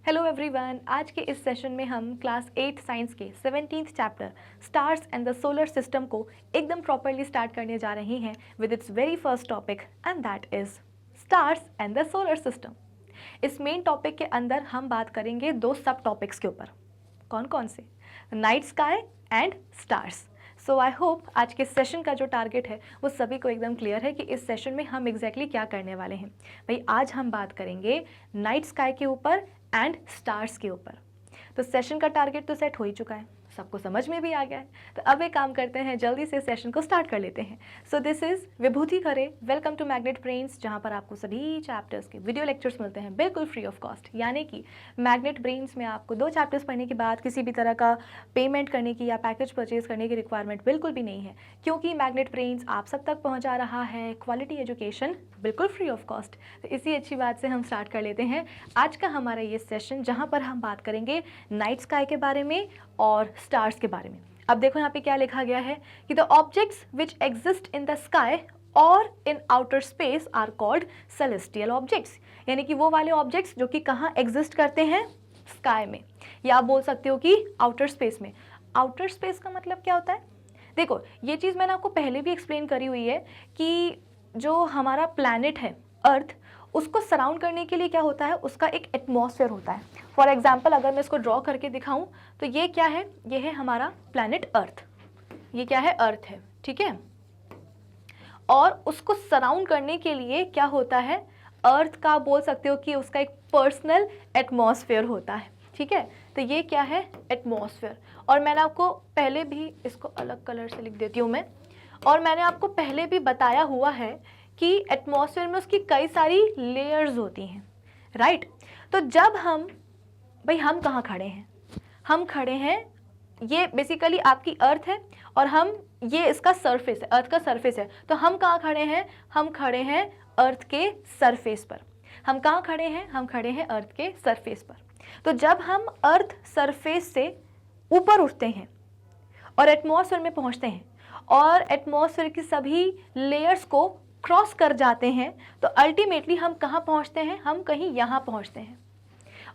Hello everyone, आज के इस सेशन में हम क्लास 8 साइंस के 17th chapter stars and the solar system को एकदम प्रॉपरली स्टार्ट करने जा रहे हैं with its very first topic and that is stars and the solar system. इस मेन टॉपिक के अंदर हम बात करेंगे दो सब टॉपिक्स के ऊपर। कौन कौन से? Night sky and stars. So I hope आज के सेशन का जो टारगेट है वो सभी को एकदम क्लियर है कि इस सेशन में हम एग्जैक्टली क्या करने वाले हैं। भाई आज हम बात करेंगे नाइट स्काई के ऊपर एंड स्टार्स के ऊपर। तो सेशन का टारगेट तो सेट हो ही चुका है, सबको समझ में भी आ गया है। तो अब एक काम करते हैं, जल्दी से सेशन को स्टार्ट कर लेते हैं। So this is Vibhuti Khare, welcome to Magnet Brains, जहां पर आपको सभी चैप्टर्स के वीडियो लेक्चर्स मिलते हैं बिल्कुल फ्री ऑफ कॉस्ट। यानी कि मैग्नेट ब्रेन्स में आपको 2 चैप्टर्स पढ़ने के बाद किसी भी तरह का पेमेंट करने की या पैकेज परचेज करने की रिक्वायरमेंट बिल्कुल भी नहीं है, क्योंकि मैग्नेट ब्रेन्स आप सब तक पहुँचा रहा है क्वालिटी एजुकेशन बिल्कुल फ्री ऑफ कॉस्ट। तो इसी अच्छी बात से हम स्टार्ट कर लेते हैं आज का हमारा ये सेशन, जहाँ पर हम बात करेंगे नाइट स्काई के बारे में और स्टार्स के बारे में। अब देखो यहाँ पे क्या लिखा गया है कि the objects which exist in the sky और in outer space are called celestial objects. यानी कि वो वाले ऑब्जेक्ट्स जो कि कहाँ एग्जिस्ट करते हैं? स्काई में, या आप बोल सकते हो कि आउटर स्पेस में। आउटर स्पेस का मतलब क्या होता है? देखो ये चीज़ मैंने आपको पहले भी एक्सप्लेन करी हुई है कि जो हमारा प्लैनेट है अर्थ, उसको सराउंड करने के लिए क्या होता है, उसका एक एटमॉस्फेयर होता है। फॉर एग्जाम्पल अगर मैं इसको ड्रॉ करके दिखाऊं तो ये क्या है? ये है हमारा प्लैनेट अर्थ। ये क्या है? अर्थ है, ठीक है। और उसको सराउंड करने के लिए क्या होता है? अर्थ का बोल सकते हो कि उसका एक पर्सनल एटमॉस्फेयर होता है, ठीक है। तो ये क्या है? एटमॉस्फेयर। और मैंने आपको पहले भी, इसको अलग कलर से लिख देती हूँ मैं, और मैंने आपको पहले भी बताया हुआ है कि एटमॉस्फेयर में उसकी कई सारी लेयर्स होती हैं, राइट। तो जब हम कहाँ खड़े हैं? हम खड़े हैं, ये बेसिकली आपकी अर्थ है और हम, ये इसका सरफेस है, अर्थ का सरफेस है। तो हम कहाँ खड़े हैं? हम खड़े हैं अर्थ के सरफेस पर। हम कहाँ खड़े हैं? हम खड़े हैं अर्थ के सरफेस पर। तो जब हम अर्थ सरफेस से ऊपर उठते हैं और एटमॉस्फेयर में पहुँचते हैं और एटमॉस्फेयर की सभी लेयर्स को क्रॉस कर जाते हैं, तो अल्टीमेटली हम कहाँ पहुँचते हैं? हम कहीं यहाँ पहुँचते हैं।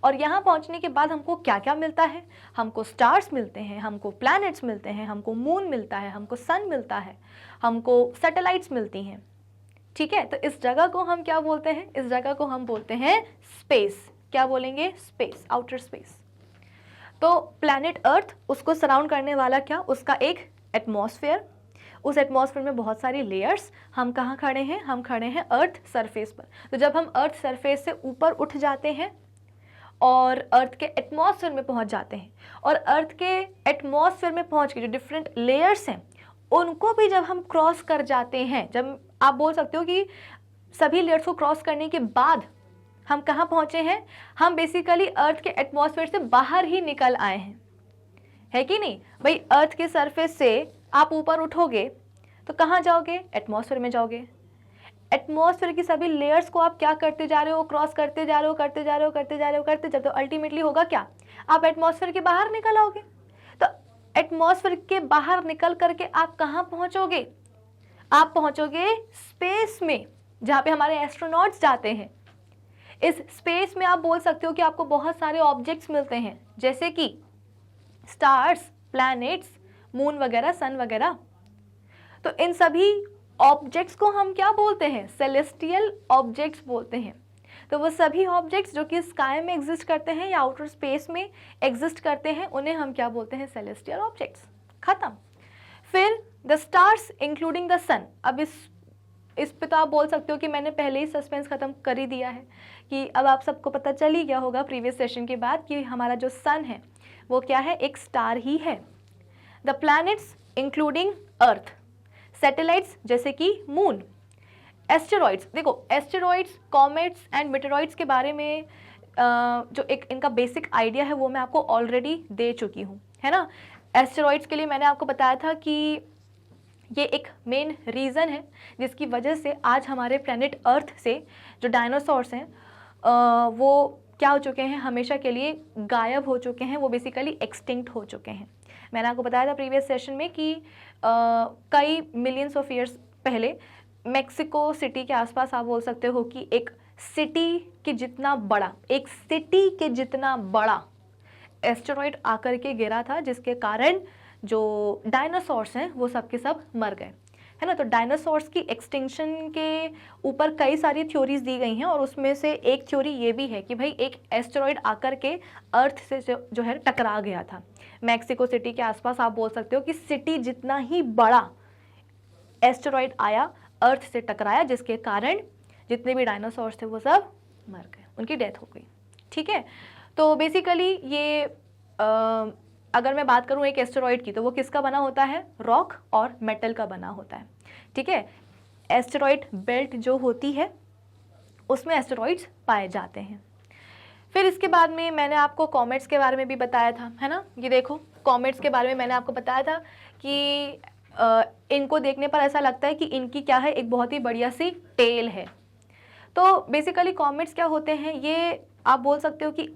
और यहाँ पहुँचने के बाद हमको क्या क्या मिलता है? हमको स्टार्स मिलते हैं, हमको प्लैनेट्स मिलते हैं, हमको मून मिलता है, हमको सन मिलता है, हमको सैटेलाइट्स मिलती हैं, ठीक है। तो इस जगह को हम क्या बोलते हैं? इस जगह को हम बोलते हैं स्पेस। क्या बोलेंगे? Space, outer space. तो प्लैनेट अर्थ, उसको सराउंड करने वाला क्या? उसका एक एटमॉस्फेयर, उस एटमॉस्फेयर में बहुत सारी लेयर्स। हम कहाँ खड़े हैं? हम खड़े हैं अर्थ सरफेस पर। तो जब हम अर्थ सरफेस से ऊपर उठ जाते हैं और अर्थ के एटमॉस्फेयर में पहुंच जाते हैं, और अर्थ के एटमॉस्फेयर में पहुंच के जो डिफरेंट लेयर्स हैं उनको भी जब हम क्रॉस कर जाते हैं, जब आप बोल सकते हो कि सभी लेयर्स को क्रॉस करने के बाद हम कहाँ पहुँचे हैं? हम बेसिकली अर्थ के एटमॉस्फेयर से बाहर ही निकल आए हैं, है कि नहीं भाई। अर्थ के सरफेस से आप ऊपर उठोगे तो कहाँ जाओगे? एटमॉस्फेयर में जाओगे। एटमॉस्फेयर की सभी लेयर्स को आप क्या करते जा रहे हो? क्रॉस करते जा रहे हो, करते जा रहे हो, करते जा रहे हो, करते जब, तो अल्टीमेटली होगा क्या? आप एटमॉस्फेयर के बाहर निकल आओगे। तो एटमॉस्फेयर के बाहर निकल करके आप कहाँ पहुँचोगे? आप पहुँचोगे स्पेस में, जहाँ पे हमारे एस्ट्रोनॉट्स जाते हैं। इस स्पेस में आप बोल सकते हो कि आपको बहुत सारे ऑब्जेक्ट्स मिलते हैं, जैसे कि स्टार्स, प्लैनेट्स, मून वगैरह, सन वगैरह। तो इन सभी ऑब्जेक्ट्स को हम क्या बोलते हैं? सेलेस्टियल ऑब्जेक्ट्स बोलते हैं। तो वो सभी ऑब्जेक्ट्स जो कि स्काई में एग्जिस्ट करते हैं या आउटर स्पेस में एग्जिस्ट करते हैं, उन्हें हम क्या बोलते हैं? Celestial objects. खत्म। फिर द स्टार्स इंक्लूडिंग द सन। अब इस पे तो आप बोल सकते हो कि मैंने पहले ही सस्पेंस खत्म कर ही दिया है, कि अब आप सबको पता चल ही गया होगा प्रीवियस सेशन के बाद कि हमारा जो सन है वो क्या है? एक स्टार ही है। The planets including earth, satellites जैसे कि मून, एस्टेरॉइड्स। देखो एस्टेरॉइड्स, कॉमेट्स एंड मेटेरॉइड्स के बारे में जो एक इनका बेसिक आइडिया है वो मैं आपको ऑलरेडी दे चुकी हूँ, है ना। एस्टेरॉइड्स के लिए मैंने आपको बताया था कि ये एक मेन रीज़न है जिसकी वजह से आज हमारे प्लैनेट अर्थ से जो डायनासोर्स हैं वो क्या हो चुके हैं? हमेशा के लिए गायब हो चुके हैं, वो बेसिकली एक्सटिंक्ट हो चुके हैं। मैंने आपको बताया था प्रीवियस सेशन में कि कई मिलियंस ऑफ ईयर्स पहले मेक्सिको सिटी के आसपास आप बोल सकते हो कि एक सिटी के जितना बड़ा, एक सिटी के जितना बड़ा एस्टेरॉइड आकर के गिरा था, जिसके कारण जो डायनासोर्स हैं वो सब के सब मर गए, है ना। तो डायनासोर्स की एक्सटिंक्शन के ऊपर कई सारी थ्योरीज दी गई हैं, और उसमें से एक थ्योरी ये भी है कि भाई एक एस्टेरॉइड आकर के अर्थ से जो है टकरा गया था। मैक्सिको सिटी के आसपास आप बोल सकते हो कि सिटी जितना ही बड़ा एस्टेरॉइड आया, अर्थ से टकराया, जिसके कारण जितने भी डायनासोर्स थे वो सब मर गए, उनकी डेथ हो गई। ठीक है, तो बेसिकली ये अगर मैं बात करूं एक एस्टेरॉइड की, तो वो किसका बना होता है? रॉक और मेटल का बना होता है। ठीक है, एस्टेरॉइड बेल्ट जो होती है उसमें एस्टेरॉइड्स पाए जाते हैं। फिर इसके बाद में मैंने आपको कॉमेट्स के बारे में भी बताया था, है ना। ये देखो, कॉमेट्स के बारे में मैंने आपको बताया था कि इनको देखने पर ऐसा लगता है कि इनकी क्या है, एक बहुत ही बढ़िया सी टेल है। तो बेसिकली कॉमेट्स क्या होते हैं, ये आप बोल सकते हो कि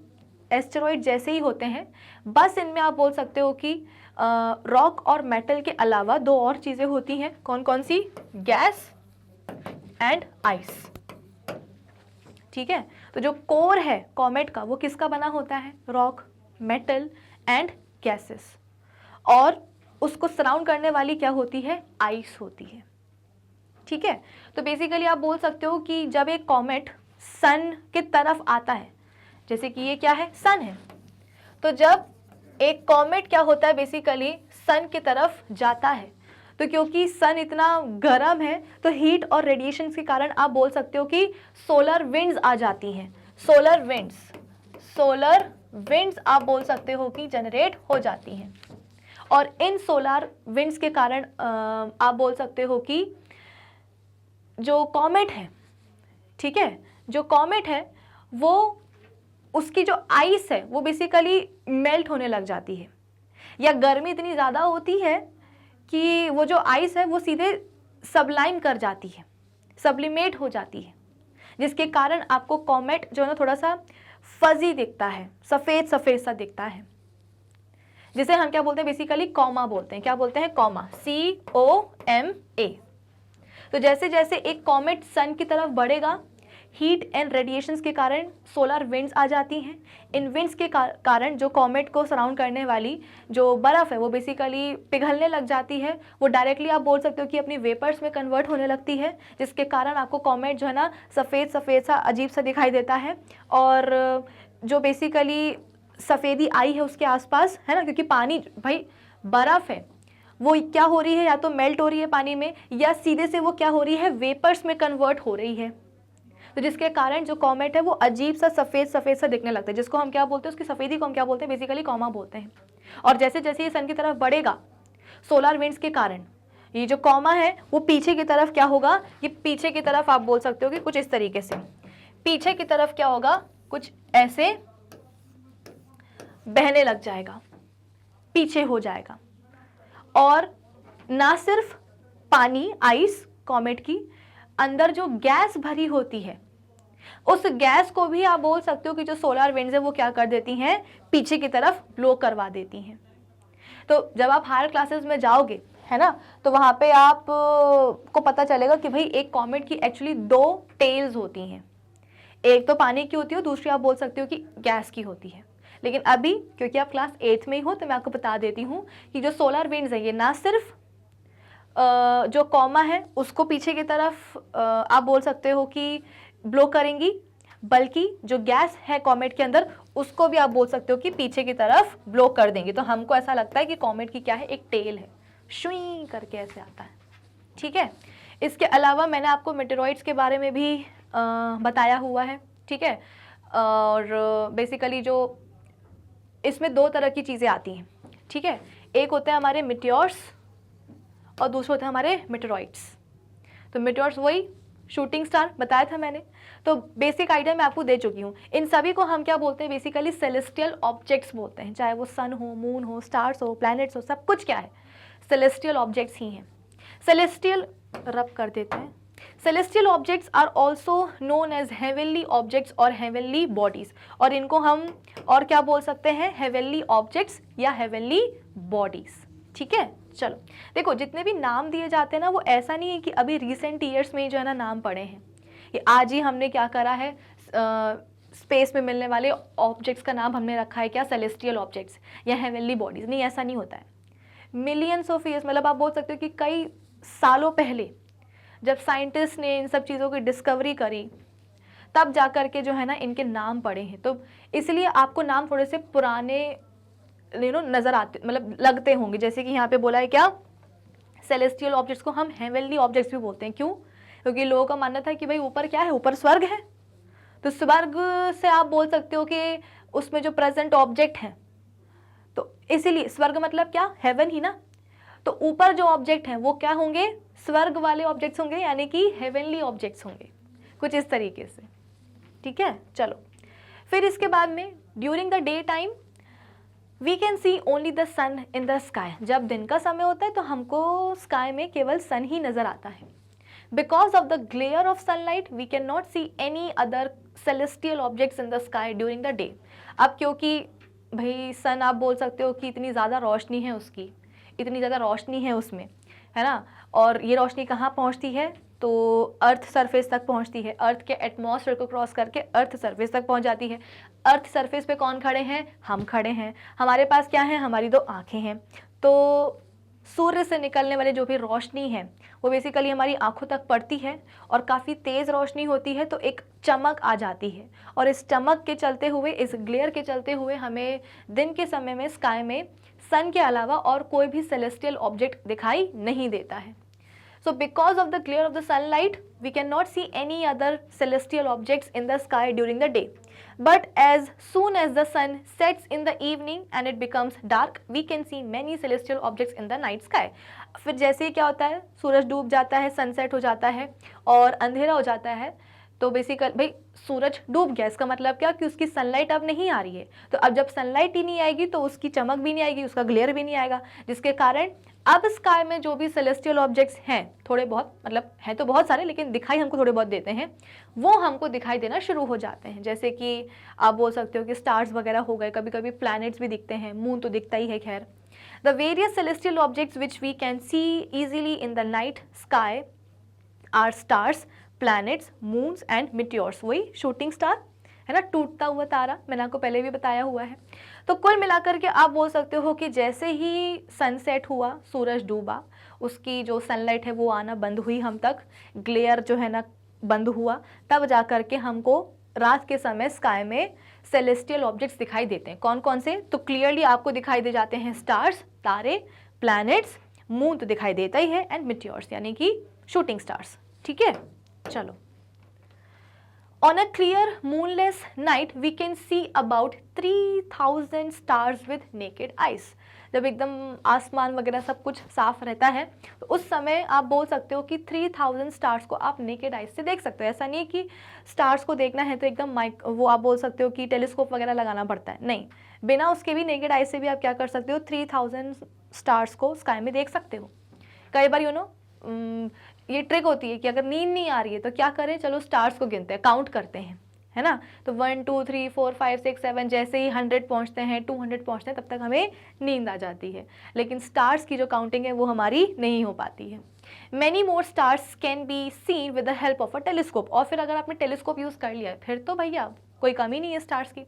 एस्टेरॉइड जैसे ही होते हैं, बस इनमें आप बोल सकते हो कि रॉक और मेटल के अलावा दो और चीज़ें होती हैं। कौन कौन सी? Gas and ice. ठीक है, तो जो कोर है कॉमेट का वो किसका बना होता है? Rock, metal and gases. और उसको सराउंड करने वाली क्या होती है? आइस होती है। ठीक है, तो बेसिकली आप बोल सकते हो कि जब एक कॉमेट सन की तरफ आता है, जैसे कि ये क्या है? सन है, तो जब एक कॉमेट क्या होता है, बेसिकली सन की तरफ जाता है, तो क्योंकि सन इतना गर्म है तो हीट और रेडिएशन के कारण आप बोल सकते हो कि सोलर विंड्स आ जाती हैं। सोलर विंड्स आप बोल सकते हो कि जनरेट हो जाती हैं, और इन सोलर विंड्स के कारण आप बोल सकते हो कि जो कॉमेट है, ठीक है, जो कॉमेट है वो उसकी जो आइस है वो बेसिकली मेल्ट होने लग जाती है, या गर्मी इतनी ज़्यादा होती है कि वो जो आइस है वो सीधे सबलाइम कर जाती है, सब्लिमेट हो जाती है, जिसके कारण आपको कॉमेट जो है ना थोड़ा सा फजी दिखता है, सफ़ेद सफ़ेद सा दिखता है, जिसे हम क्या बोलते हैं? बेसिकली कॉमा बोलते हैं। क्या बोलते हैं? Comma, COMA। तो जैसे जैसे एक कॉमेट सन की तरफ बढ़ेगा, हीट एंड रेडिएशंस के कारण सोलर विंड्स आ जाती हैं। इन विंड्स के कारण जो कॉमेट को सराउंड करने वाली जो बर्फ़ है वो बेसिकली पिघलने लग जाती है। वो डायरेक्टली आप बोल सकते हो कि अपनी वेपर्स में कन्वर्ट होने लगती है, जिसके कारण आपको कॉमेट जो है ना सफ़ेद सफ़ेद सा अजीब सा दिखाई देता है। और जो बेसिकली सफ़ेदी आई है उसके आसपास, है ना, क्योंकि पानी भाई बर्फ़ है, वो क्या हो रही है? या तो मेल्ट हो रही है पानी में, या सीधे से वो क्या हो रही है? वेपर्स में कन्वर्ट हो रही है। तो जिसके कारण जो कॉमेट है वो अजीब सा सफ़ेद सफ़ेद सा दिखने लगता है, जिसको हम क्या बोलते हैं? उसकी सफ़ेदी को हम क्या बोलते हैं? बेसिकली कॉमा बोलते हैं। और जैसे जैसे ये सन की तरफ बढ़ेगा, सोलर विंड्स के कारण ये जो कॉमा है वो पीछे की तरफ क्या होगा? ये पीछे की तरफ आप बोल सकते हो कि कुछ इस तरीके से पीछे की तरफ क्या होगा? कुछ ऐसे बहने लग जाएगा, पीछे हो जाएगा। और ना सिर्फ पानी, आइस कॉमेट की अंदर जो गैस भरी होती है, उस गैस को भी आप बोल सकते हो कि जो सोलर विंड्स है वो क्या कर देती हैं? पीछे की तरफ ब्लो करवा देती हैं। तो जब आप हायर क्लासेस में जाओगे, है ना, तो वहाँ पे आप को पता चलेगा कि भाई एक कॉमेट की एक्चुअली दो टेल्स होती हैं, एक तो पानी की होती है, दूसरी आप बोल सकते हो कि गैस की होती है। लेकिन अभी क्योंकि आप क्लास 8th में ही हो तो मैं आपको बता देती हूँ कि जो सोलर विंड्स है ये ना सिर्फ जो कॉमा है उसको पीछे की तरफ आप बोल सकते हो कि ब्लो करेंगी, बल्कि जो गैस है कॉमेट के अंदर उसको भी आप बोल सकते हो कि पीछे की तरफ ब्लो कर देंगे। तो हमको ऐसा लगता है कि कॉमेट की क्या है? एक टेल है, शुई करके ऐसे आता है। ठीक है, इसके अलावा मैंने आपको मेटेरॉइड्स के बारे में भी बताया हुआ है। ठीक है, और बेसिकली जो इसमें दो तरह की चीज़ें आती हैं। ठीक है, एक होते हैं हमारे मिटियोर्स और दूसरे होते हैं हमारे मेटेरॉइड्स। तो मेटेओर्स वही शूटिंग स्टार बताया था मैंने, तो बेसिक आइडिया मैं आपको दे चुकी हूँ। इन सभी को हम क्या बोलते हैं? बेसिकली सेलेस्टियल ऑब्जेक्ट्स बोलते हैं, चाहे वो सन हो, मून हो, स्टार्स हो, प्लैनेट्स हो, सब कुछ क्या है? सेलेस्टियल ऑब्जेक्ट्स ही हैं। सेलेस्टियल रब कर देते हैं। Celestial objects are also known as heavenly objects और हेवनली बॉडीज, और इनको हम और क्या बोल सकते हैं? हेवनली ऑब्जेक्ट्स या हेवनली बॉडीज। ठीक है, चलो देखो, जितने भी नाम दिए जाते हैं ना वो ऐसा नहीं है कि अभी रिसेंट ईयर्स में ही जो है ना नाम पड़े हैं। ये आज ही हमने क्या करा है, स्पेस में मिलने वाले ऑब्जेक्ट्स का नाम हमने रखा है क्या, सेलेस्टियल ऑब्जेक्ट्स या हेवनली बॉडीज। नहीं, ऐसा नहीं होता है। मिलियंस ऑफ ईयर्स, मतलब आप बोल सकते हो कि कई सालों पहले जब साइंटिस्ट ने इन सब चीज़ों की डिस्कवरी करी, तब जा कर के जो है ना इनके नाम पड़े हैं। तो इसलिए आपको नाम थोड़े से पुराने नज़र आते, मतलब लगते होंगे। जैसे कि यहाँ पे बोला है क्या, सेलेस्टियल ऑब्जेक्ट्स को हम हेवनली ऑब्जेक्ट्स भी बोलते हैं। क्यों? क्योंकि लोगों का मानना था कि भाई ऊपर क्या है, ऊपर स्वर्ग है, तो स्वर्ग से आप बोल सकते हो कि उसमें जो प्रेजेंट ऑब्जेक्ट हैं, तो इसीलिए स्वर्ग मतलब क्या, हेवन ही ना। तो ऊपर जो ऑब्जेक्ट हैं वो क्या होंगे, स्वर्ग वाले ऑब्जेक्ट्स होंगे, यानी कि हेवनली ऑब्जेक्ट्स होंगे, कुछ इस तरीके से। ठीक है, चलो फिर इसके बाद में during the day time we can see only the sun in the sky. जब दिन का समय होता है तो हमको स्काई में केवल सन ही नजर आता है। Because of the glare of sunlight we can not see any other celestial objects in the sky during the day. अब क्योंकि भाई सन आप बोल सकते हो कि इतनी ज़्यादा रोशनी है उसकी, इतनी ज़्यादा रोशनी है उसमें, है ना, और ये रोशनी कहाँ पहुँचती है, तो अर्थ सरफेस तक पहुँचती है, अर्थ के एटमॉस्फेयर को क्रॉस करके अर्थ सरफेस तक पहुँच जाती है। अर्थ सरफेस पे कौन खड़े हैं, हम खड़े हैं, हमारे पास क्या है, हमारी दो आँखें हैं। तो सूर्य से निकलने वाली जो भी रोशनी है वो बेसिकली हमारी आंखों तक पड़ती है और काफ़ी तेज़ रोशनी होती है, तो एक चमक आ जाती है, और इस चमक के चलते हुए, इस ग्लेयर के चलते हुए हमें दिन के समय में स्काई में सन के अलावा और कोई भी सेलेस्टियल ऑब्जेक्ट दिखाई नहीं देता है। So because of the glare of the sunlight, we cannot see any other celestial objects in the sky during the day. But as soon as the sun sets in the evening and it becomes dark, we can see many celestial objects in the night sky. फिर जैसे ही क्या होता है, सूरज डूब जाता है, sunset हो जाता है और अंधेरा हो जाता है, तो बेसिकली भाई सूरज डूब गया, इसका मतलब क्या कि उसकी सनलाइट अब नहीं आ रही है। तो अब जब सनलाइट ही नहीं आएगी तो उसकी चमक भी नहीं आएगी, उसका ग्लेयर भी नहीं आएगा, जिसके कारण अब स्काई में जो भी सेलेस्टियल ऑब्जेक्ट्स हैं, थोड़े बहुत, मतलब हैं तो बहुत सारे लेकिन दिखाई हमको थोड़े बहुत देते हैं, वो हमको दिखाई देना शुरू हो जाते हैं। जैसे कि आप बोल सकते हो कि स्टार्स वगैरह हो गए, कभी कभी प्लैनेट्स भी दिखते हैं, मून तो दिखता ही है। खैर, the various celestial objects which we can see easily in the night sky are stars, planets, moons and meteors. वही शूटिंग स्टार है ना, टूटता हुआ तारा, मैंने आपको पहले भी बताया हुआ है। तो कुल मिलाकर के आप बोल सकते हो कि जैसे ही सनसेट हुआ, सूरज डूबा, उसकी जो सनलाइट है वो आना बंद हुई हम तक, ग्लेयर जो है ना बंद हुआ, तब जा कर के हमको रात के समय स्काई में सेलेस्टियल ऑब्जेक्ट्स दिखाई देते हैं। कौन कौन से? तो क्लियरली आपको दिखाई दे जाते हैं स्टार्स, तारे, प्लैनेट्स, मून तो दिखाई देता ही है, एंड मिटियोर्स यानी कि शूटिंग स्टार्स। ठीक है, चलो। On a clear moonless night we can see about 3000 stars with naked eyes. जब एकदम आसमान वगैरह सब कुछ साफ रहता है तो उस समय आप बोल सकते हो कि 3000 स्टार्स को आप नेकेड आइज से देख सकते हो। ऐसा नहीं है कि स्टार्स को देखना है तो एकदम वो आप बोल सकते हो कि टेलीस्कोप वगैरह लगाना पड़ता है, नहीं, बिना उसके भी नेकेड आइज से भी आप क्या कर सकते हो, 3000 स्टार्स को स्काई में देख सकते हो। कई बार ये ट्रिक होती है कि अगर नींद नहीं आ रही है तो क्या करें, चलो स्टार्स को गिनते हैं, काउंट करते हैं, है ना। तो 1 2 3 4 5 6 7, जैसे ही 100 पहुंचते हैं, 200 पहुंचते हैं, तब तक हमें नींद आ जाती है। लेकिन स्टार्स की जो काउंटिंग है वो हमारी नहीं हो पाती है। Many more stars can be seen with the help of a telescope. और फिर अगर आपने टेलीस्कोप यूज़ कर लिया है फिर तो भैया कोई कमी नहीं है स्टार्स की।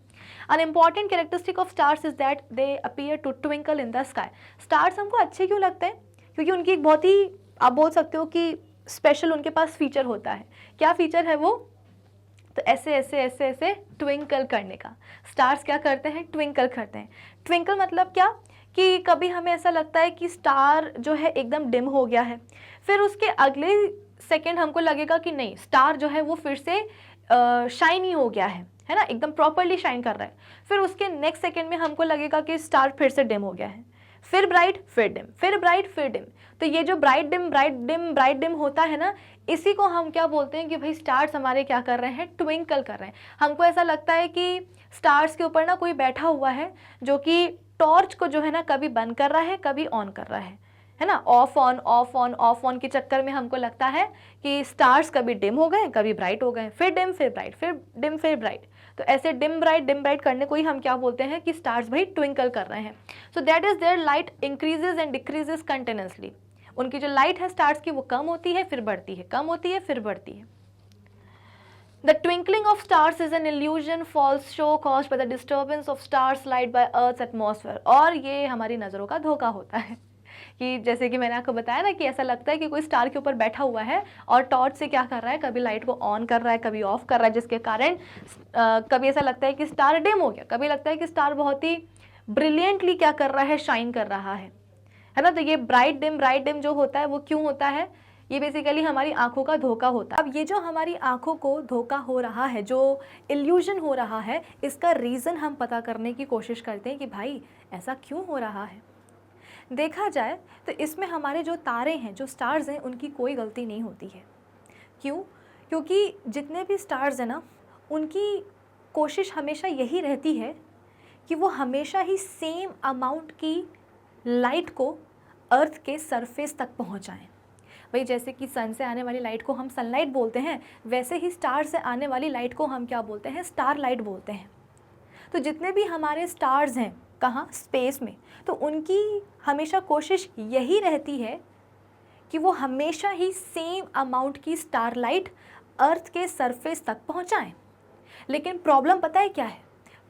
An important characteristic of stars is that they appear to twinkle in the sky. Stars हमको अच्छे क्यों लगते हैं? क्योंकि उनकी एक बहुत ही, आप बोल सकते हो कि स्पेशल उनके पास फीचर होता है। क्या फीचर है वो? तो ऐसे ऐसे ऐसे ऐसे ट्विंकल करने का। स्टार्स क्या करते हैं? ट्विंकल करते हैं। ट्विंकल मतलब क्या कि कभी हमें ऐसा लगता है कि स्टार जो है एकदम डिम हो गया है, फिर उसके अगले सेकंड हमको लगेगा कि नहीं, स्टार जो है वो फिर से शाइनी हो गया है ना, एकदम प्रॉपरली शाइन कर रहा है। फिर उसके नेक्स्ट सेकंड में हमको लगेगा कि स्टार फिर से डिम हो गया है, फिर ब्राइट, फिर डिम, फिर ब्राइट, फिर डिम। तो ये जो bright dim bright dim bright dim होता है ना, इसी को हम क्या बोलते हैं कि भाई स्टार्स हमारे क्या कर रहे हैं, ट्विंकल कर रहे हैं। हमको ऐसा लगता है कि स्टार्स के ऊपर ना कोई बैठा हुआ है जो कि टॉर्च को जो है ना कभी बंद कर रहा है, कभी ऑन कर रहा है ना, of on off on off on के चक्कर में हमको लगता है कि स्टार्स कभी डिम हो गए, कभी ब्राइट हो गए, फिर डिम, फिर ब्राइट, फिर डिम, फिर ब्राइट। तो ऐसे डिम ब्राइट करने को ही हम क्या बोलते हैं कि स्टार्स भाई ट्विंकल कर रहे हैं। So that is their light increases and decreases continuously. उनकी जो लाइट है स्टार्स की वो कम होती है फिर बढ़ती है, कम होती है फिर बढ़ती है। The twinkling of stars is an illusion, false show caused by the disturbance of stars light by Earth's atmosphere. और ये हमारी नज़रों का धोखा होता है कि जैसे कि मैंने आपको बताया ना कि ऐसा लगता है कि कोई स्टार के ऊपर बैठा हुआ है और टॉर्च से क्या कर रहा है, कभी लाइट को ऑन कर रहा है, कभी ऑफ कर रहा है, जिसके कारण कभी ऐसा लगता है कि स्टार डिम हो गया, कभी लगता है कि स्टार बहुत ही ब्रिलियंटली क्या कर रहा है, शाइन कर रहा है ना। तो ये ब्राइट डिम जो होता है वो क्यों होता है, ये बेसिकली हमारी आंखों का धोखा होता है। अब ये जो हमारी आंखों को धोखा हो रहा है, जो इल्यूजन हो रहा है, इसका रीज़न हम पता करने की कोशिश करते हैं कि भाई ऐसा क्यों हो रहा है। देखा जाए तो इसमें हमारे जो तारे हैं, जो स्टार्स हैं, उनकी कोई गलती नहीं होती है। क्यों? क्योंकि जितने भी स्टार्स हैं ना, उनकी कोशिश हमेशा यही रहती है कि वो हमेशा ही सेम अमाउंट की लाइट को अर्थ के सरफेस तक पहुंचाएं। भाई जैसे कि सन से आने वाली लाइट को हम सनलाइट बोलते हैं, वैसे ही स्टार से आने वाली लाइट को हम क्या बोलते हैं, स्टार लाइट बोलते हैं। तो जितने भी हमारे स्टार्स हैं कहाँ, स्पेस में, तो उनकी हमेशा कोशिश यही रहती है कि वो हमेशा ही सेम अमाउंट की स्टार लाइट अर्थ के सरफेस तक पहुँचाएँ। लेकिन प्रॉब्लम पता है क्या है?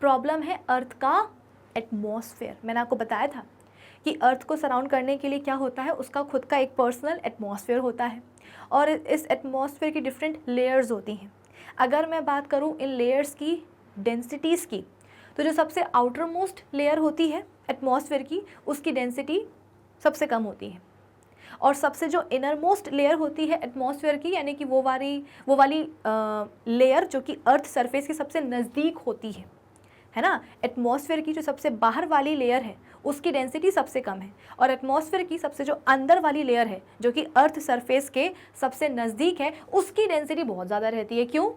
प्रॉब्लम है अर्थ का एटमॉस्फेयर। मैंने आपको बताया था कि अर्थ को सराउंड करने के लिए क्या होता है, उसका खुद का एक पर्सनल एटमॉस्फेयर होता है और इस एटमॉस्फेयर की डिफरेंट लेयर्स होती हैं। अगर मैं बात करूं इन लेयर्स की डेंसिटीज़ की, तो जो सबसे आउटर मोस्ट लेयर होती है एटमॉस्फेयर की, उसकी डेंसिटी सबसे कम होती है और सबसे जो इनर मोस्ट लेयर होती है एटमॉस्फेयर की, यानी कि वो वाली लेयर जो कि अर्थ सरफेस के सबसे नज़दीक होती है ना। एटमॉस्फेयर की जो सबसे बाहर वाली लेयर है उसकी डेंसिटी सबसे कम है और एटमॉस्फेयर की सबसे जो अंदर वाली लेयर है जो कि अर्थ सरफेस के सबसे नज़दीक है, उसकी डेंसिटी बहुत ज़्यादा रहती है। क्यों?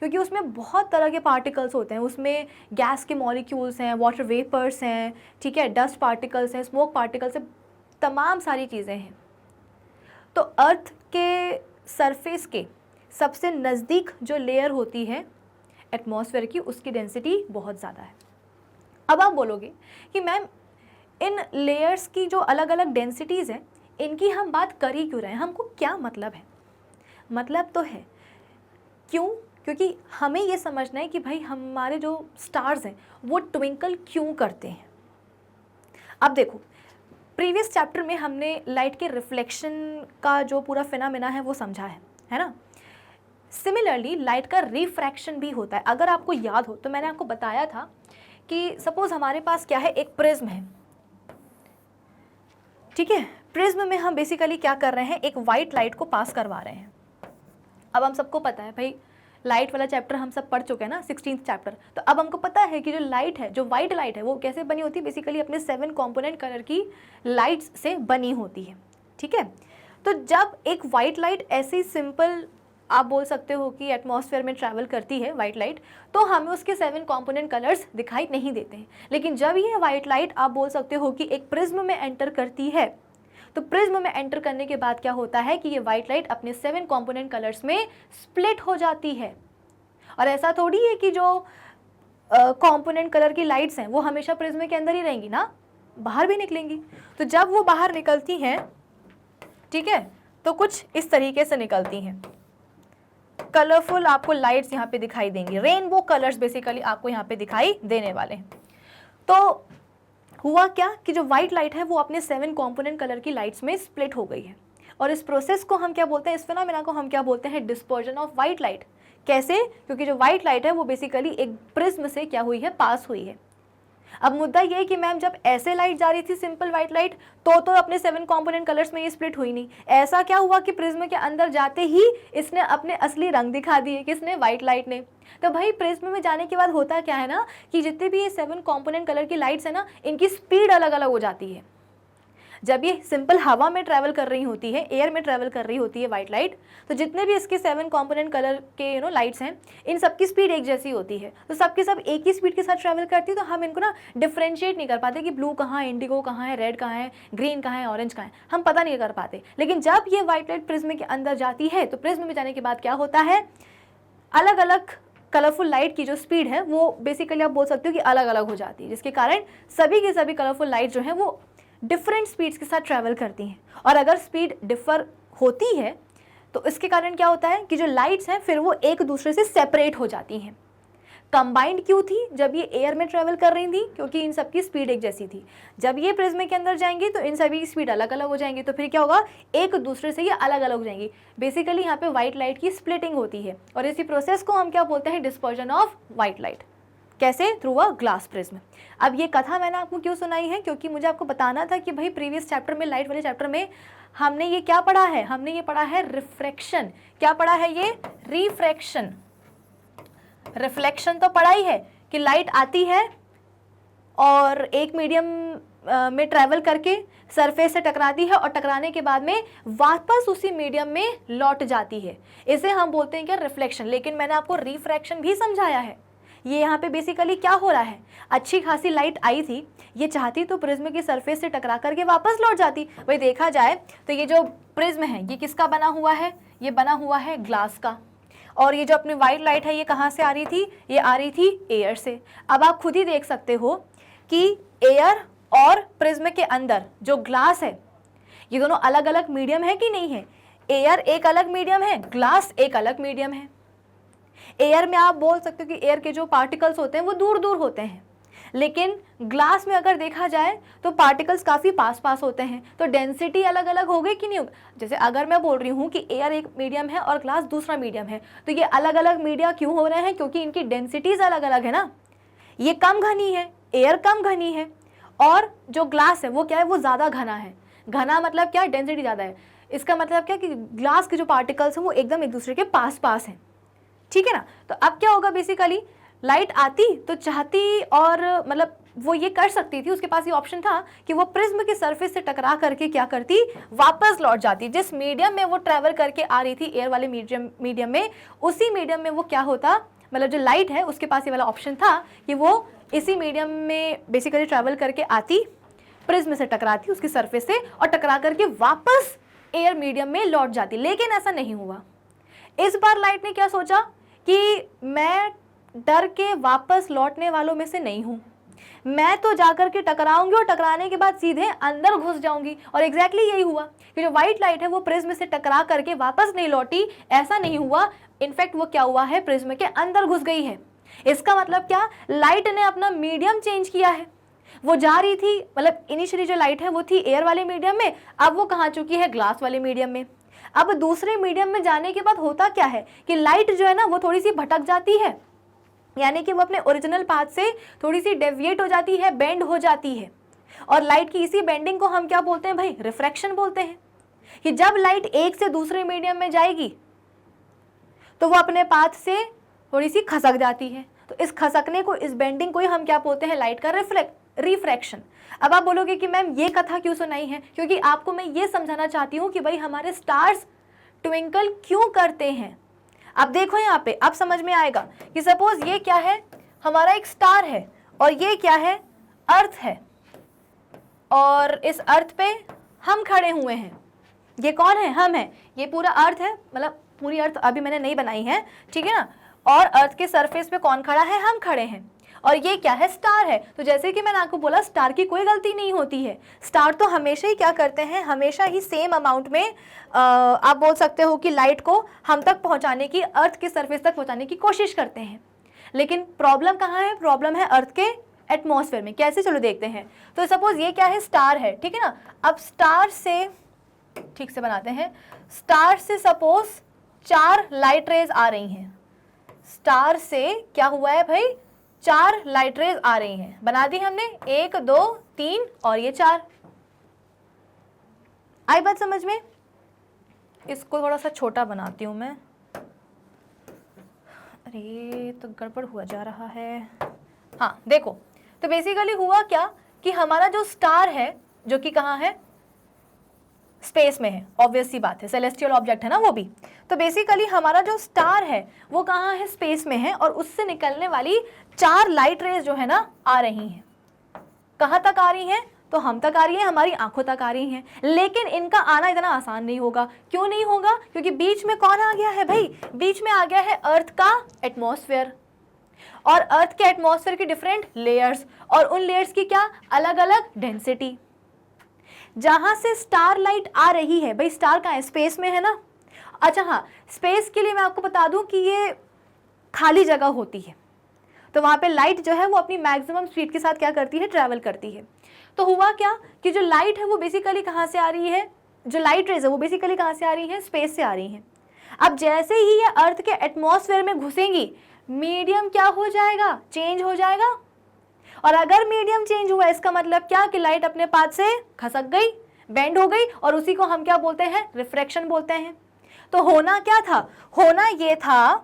क्योंकि उसमें बहुत तरह के पार्टिकल्स होते हैं, उसमें गैस के मॉलिक्यूल्स हैं, वाटर वेपर्स हैं, ठीक है, डस्ट पार्टिकल्स हैं, स्मोक पार्टिकल्स हैं, तमाम सारी चीज़ें हैं। तो अर्थ के सरफेस के सबसे नज़दीक जो लेयर होती है एटमॉस्फेयर की, उसकी डेंसिटी बहुत ज़्यादा है। अब आप बोलोगे कि मैम इन लेयर्स की जो अलग अलग डेंसिटीज़ हैं, इनकी हम बात कर ही क्यों रहे हैं, हमको क्या मतलब है? मतलब तो है। क्यों? क्योंकि हमें ये समझना है कि भाई हमारे जो स्टार्स हैं वो ट्विंकल क्यों करते हैं। अब देखो, प्रीवियस चैप्टर में हमने लाइट के रिफ्लेक्शन का जो पूरा फिनोमेना है वो समझा है ना। सिमिलरली लाइट का रिफ्रैक्शन भी होता है। अगर आपको याद हो तो मैंने आपको बताया था कि सपोज़ हमारे पास क्या है, एक प्रिज्म है, ठीक है। प्रिज्म में हम बेसिकली क्या कर रहे हैं, एक वाइट लाइट को पास करवा रहे हैं। अब हम सबको पता है भाई, लाइट वाला चैप्टर हम सब पढ़ चुके हैं ना, 16th चैप्टर। तो अब हमको पता है कि जो लाइट है, जो वाइट लाइट है, वो कैसे बनी होती है, बेसिकली अपने 7 कॉम्पोनेंट कलर की लाइट्स से बनी होती है, ठीक है। तो जब एक वाइट लाइट ऐसी सिंपल आप बोल सकते हो कि एटमॉस्फेयर में ट्रैवल करती है वाइट लाइट, तो हमें उसके 7 कॉम्पोनेंट कलर्स दिखाई नहीं देते हैं। लेकिन जब ये वाइट लाइट आप बोल सकते हो कि एक प्रिज्म में एंटर करती है, तो प्रिज्म में एंटर करने के बाद क्या होता है कि ये वाइट लाइट अपने 7 कॉम्पोनेंट कलर्स में स्प्लिट हो जाती है। और ऐसा थोड़ी है कि जो कॉम्पोनेंट कलर की लाइट्स हैं वो हमेशा प्रिज्म के अंदर ही रहेंगी ना, बाहर भी निकलेंगी। तो जब वो बाहर निकलती हैं, ठीक है, तो कुछ इस तरीके से निकलती हैं। कलरफुल आपको लाइट्स यहाँ पे दिखाई देंगी, रेनबो कलर्स बेसिकली आपको यहाँ पे दिखाई देने वाले हैं। तो हुआ क्या कि जो वाइट लाइट है वो अपने 7 कॉम्पोनेंट कलर की लाइट्स में स्प्लिट हो गई है। और इस प्रोसेस को हम क्या बोलते हैं, इस फिनोमेना को हम क्या बोलते हैं, डिस्पर्जन ऑफ वाइट लाइट। कैसे? क्योंकि जो वाइट लाइट है वो बेसिकली एक प्रिज्म से क्या हुई है, पास हुई है। अब मुद्दा ये है कि मैम जब ऐसे लाइट जा रही थी, सिंपल वाइट लाइट, तो अपने 7 कॉम्पोनेंट कलर्स में ये स्प्लिट हुई नहीं। ऐसा क्या हुआ कि प्रिज्म के अंदर जाते ही इसने अपने असली रंग दिखा दिए। किसने? वाइट लाइट ने। तो भाई प्रिज्म में जाने के बाद होता क्या है ना कि जितने भी ये 7 कॉम्पोनेंट कलर की लाइट्स है ना, इनकी स्पीड अलग अलग हो जाती है। जब ये सिंपल हवा में ट्रैवल कर रही होती है, एयर में ट्रैवल कर रही होती है वाइट लाइट, तो जितने भी इसके 7 कॉम्पोनेंट कलर के लाइट्स हैं, इन सबकी स्पीड एक जैसी होती है। तो सबके सब एक ही स्पीड के साथ ट्रैवल करती है। तो हम इनको ना डिफ्रेंशिएट नहीं कर पाते कि ब्लू कहाँ है, इंडिगो कहाँ है, रेड कहाँ है, ग्रीन कहाँ है, ऑरेंज कहाँ है, हम पता नहीं कर पाते। लेकिन जब ये वाइट लाइट प्रिज्म के अंदर जाती है, तो प्रिज्म में जाने के बाद क्या होता है, अलग अलग कलरफुल लाइट की जो स्पीड है वो बेसिकली आप बोल सकते हो कि अलग अलग हो जाती है, जिसके कारण सभी के सभी कलरफुल लाइट जो हैं वो डिफरेंट स्पीड्स के साथ ट्रैवल करती हैं। और अगर स्पीड डिफर होती है तो इसके कारण क्या होता है कि जो लाइट्स हैं फिर वो एक दूसरे से सेपरेट हो जाती हैं। कंबाइंड क्यों थी? जब ये एयर में ट्रेवल कर रही थी क्योंकि इन सब की स्पीड एक जैसी थी। जब ये प्रिज्म के अंदर जाएंगी तो इन सभी की स्पीड अलग अलग हो जाएंगी, तो फिर क्या होगा, एक दूसरे से ये अलग अलग हो जाएंगी। बेसिकली यहाँ पे व्हाइट लाइट की स्प्लिटिंग होती है और इसी प्रोसेस को हम क्या बोलते हैं, डिस्पर्जन ऑफ व्हाइट लाइट। कैसे? Through a glass prism. अब ये कथा मैंने आपको क्यों सुनाई है, क्योंकि मुझे आपको बताना था कि भाई प्रीवियस चैप्टर में, लाइट वाले चैप्टर में हमने ये क्या पढ़ा है, हमने ये पढ़ा है रिफ्रैक्शन। क्या पढ़ा है ये? रिफ्रैक्शन। रिफ्लेक्शन तो पढ़ा ही है कि लाइट आती है और एक मीडियम में ट्रैवल करके सरफेस से टकराती है और टकराने के बाद में वापस उसी मीडियम में लौट जाती है। इसे हम बोलते हैं क्या? रिफ्लेक्शन। लेकिन मैंने आपको रिफ्रैक्शन भी समझाया है। ये यहाँ पे बेसिकली क्या हो रहा है, अच्छी खासी लाइट आई थी, ये चाहती तो प्रिज्म की सरफेस से टकरा करके वापस लौट जाती। भाई देखा जाए तो ये जो प्रिज्म है ये किसका बना हुआ है? ये बना हुआ है ग्लास का। और ये जो अपनी वाइट लाइट है ये कहाँ से आ रही थी? ये आ रही थी एयर से। अब आप खुद ही देख सकते हो कि एयर और प्रिज्म के अंदर जो ग्लास है ये दोनों अलग अलग मीडियम है कि नहीं है? एयर एक अलग मीडियम है, ग्लास एक अलग मीडियम है। एयर में आप बोल सकते हो कि एयर के जो पार्टिकल्स होते हैं वो दूर दूर होते हैं, लेकिन ग्लास में अगर देखा जाए तो पार्टिकल्स काफ़ी पास पास होते हैं, तो डेंसिटी अलग अलग हो गई कि नहीं होगी? जैसे अगर मैं बोल रही हूँ कि एयर एक मीडियम है और ग्लास दूसरा मीडियम है, तो ये अलग अलग मीडिया क्यों हो रहे हैं? क्योंकि इनकी डेंसिटीज अलग अलग है ना। ये कम घनी है, एयर कम घनी है, और जो ग्लास है वो क्या है? वो ज़्यादा घना है। घना मतलब क्या? डेंसिटी ज़्यादा है। इसका मतलब क्या कि ग्लास के जो पार्टिकल्स हैं वो एकदम एक दूसरे के पास पास हैं, ठीक है ना। तो अब क्या होगा, बेसिकली लाइट आती तो चाहती और मतलब वो ये कर सकती थी, उसके पास ये ऑप्शन था कि वो प्रिज्म के सरफेस से टकरा करके क्या करती, वापस लौट जाती। जिस मीडियम में वो ट्रैवल करके आ रही थी, एयर वाले मीडियम में, उसी मीडियम में वो क्या होता, मतलब जो लाइट है उसके पास ये वाला ऑप्शन था कि वो इसी मीडियम में बेसिकली ट्रैवल करके आती, प्रिज्म से टकराती उसकी सरफेस से और टकरा करके वापस एयर मीडियम में लौट जाती। लेकिन ऐसा नहीं हुआ। इस बार लाइट ने क्या सोचा कि मैं डर के वापस लौटने वालों में से नहीं हूँ, मैं तो जाकर के टकराऊंगी और टकराने के बाद सीधे अंदर घुस जाऊंगी। और एग्जैक्टली यही हुआ कि जो व्हाइट लाइट है वो प्रिज्म से टकरा करके वापस नहीं लौटी, ऐसा नहीं हुआ। इनफैक्ट वो क्या हुआ है, प्रिज्म के अंदर घुस गई है। इसका मतलब क्या, लाइट ने अपना मीडियम चेंज किया है। वो जा रही थी, मतलब इनिशियली जो लाइट है वो थी एयर वाले मीडियम में, अब वो कहाँ चुकी है, ग्लास वाले मीडियम में। अब दूसरे मीडियम में जाने के बाद होता क्या है कि लाइट जो है ना वो थोड़ी सी भटक जाती है, यानी कि वो अपने ओरिजिनल पाथ से थोड़ी सी डेविएट हो जाती है, बेंड हो जाती है। और लाइट की इसी बेंडिंग को हम क्या बोलते हैं भाई, रिफ्रैक्शन बोलते हैं। कि जब लाइट एक से दूसरे मीडियम में जाएगी तो वो अपने पाथ से थोड़ी सी खसक जाती है, तो इस खसकने को, इस बेंडिंग को ही हम क्या बोलते हैं, लाइट का रिफ्रैक्शन। अब आप बोलोगे कि मैम ये कथा क्यों सुनाई है, क्योंकि आपको मैं ये समझाना चाहती हूँ कि भाई हमारे स्टार्स ट्विंकल क्यों करते हैं। अब देखो यहाँ पे, अब समझ में आएगा कि सपोज ये क्या है, हमारा एक स्टार है और ये क्या है, अर्थ है, और इस अर्थ पे हम खड़े हुए हैं। ये कौन है, हम हैं। ये पूरा अर्थ है, मतलब पूरी अर्थ अभी मैंने नहीं बनाई है, ठीक है ना। और अर्थ के सरफेस पे कौन खड़ा है, हम खड़े हैं। और ये क्या है, स्टार है। तो जैसे कि मैंने आपको बोला, स्टार की कोई गलती नहीं होती है। स्टार तो हमेशा ही क्या करते हैं, हमेशा ही सेम अमाउंट में आप बोल सकते हो कि लाइट को हम तक पहुंचाने की, अर्थ के सरफेस तक पहुंचाने की कोशिश करते हैं। लेकिन प्रॉब्लम कहाँ है, प्रॉब्लम है अर्थ के एटमॉस्फेयर में। कैसे, चलो देखते हैं। तो सपोज ये क्या है, स्टार है, ठीक है ना। अब स्टार से, ठीक से बनाते हैं, स्टार से सपोज 4 लाइट रेज आ रही हैं। स्टार से क्या हुआ है भाई, 4 लाइट रेज आ रही हैं। बना दी हमने, 1 2 3 और ये 4। आई बात समझ में। इसको थोड़ा सा छोटा बनाती हूं मैं। अरे तो गड़बड़ हुआ जा रहा है। हाँ देखो, तो बेसिकली हुआ क्या कि हमारा जो स्टार है, जो कि कहाँ है, स्पेस में है, ऑब्वियस सी बात है, सेलेस्टियल ऑब्जेक्ट है ना वो भी। तो बेसिकली हमारा जो स्टार है वो कहाँ है, स्पेस में है, और उससे निकलने वाली 4 लाइट रेज जो है ना आ रही हैं। कहाँ तक आ रही हैं, तो हम तक आ रही है, हमारी आंखों तक आ रही हैं। लेकिन इनका आना इतना आसान नहीं होगा। क्यों नहीं होगा, क्योंकि बीच में कौन आ गया है भाई, बीच में आ गया है अर्थ का एटमॉस्फेयर, और अर्थ के एटमॉस्फेयर की डिफरेंट लेयर्स, और उन लेयर्स की क्या, अलग अलग डेंसिटी। जहां से स्टार लाइट आ रही है, भाई स्टार कहाँ है, स्पेस में है ना। अच्छा हाँ, स्पेस के लिए मैं आपको बता दूं कि ये खाली जगह होती है, तो वहाँ पे लाइट जो है वो अपनी मैक्सिमम स्पीड के साथ क्या करती है, ट्रैवल करती है। तो हुआ क्या कि जो लाइट है वो बेसिकली कहाँ से आ रही है, जो लाइट रेज है वो बेसिकली कहाँ से आ रही है, स्पेस से आ रही है। अब जैसे ही ये अर्थ के एटमॉस्फेयर में घुसेंगी, मीडियम क्या हो जाएगा, चेंज हो जाएगा। और अगर मीडियम चेंज हुआ इसका मतलब क्या कि लाइट अपने पाथ से खसक गई, बेंड हो गई, और उसी को हम क्या बोलते हैं, रिफ्रैक्शन बोलते हैं। तो होना क्या था, होना ये था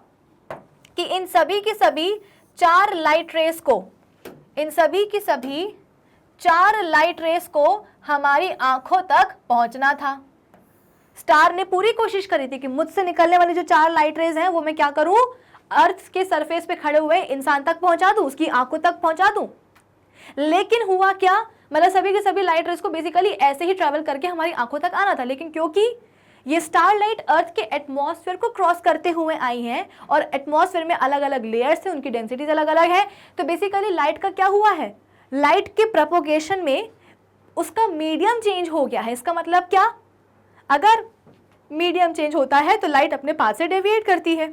कि इन सभी की सभी चार लाइट रेस को, इन सभी की सभी चार लाइट रेस को हमारी आंखों तक पहुंचना था। स्टार ने पूरी कोशिश करी थी कि मुझसे निकलने वाली जो चार लाइट रेज हैं वो मैं क्या करूं, अर्थ के सरफेस पे खड़े हुए इंसान तक पहुंचा दूं, उसकी आंखों तक पहुंचा दूं। लेकिन हुआ क्या, मतलब सभी के सभी लाइट रेज को बेसिकली ऐसे ही ट्रैवल करके हमारी आंखों तक आना था, लेकिन क्योंकि ये स्टारलाइट अर्थ के एटमॉस्फेयर को क्रॉस करते हुए आई हैं और एटमॉस्फेयर में अलग अलग लेयर्स हैं, उनकी डेंसिटीज अलग अलग है, तो बेसिकली लाइट का क्या हुआ है, लाइट के प्रोपोगेशन में उसका मीडियम चेंज हो गया है। इसका मतलब क्या, अगर मीडियम चेंज होता है तो लाइट अपने पाथ से डेविएट करती है,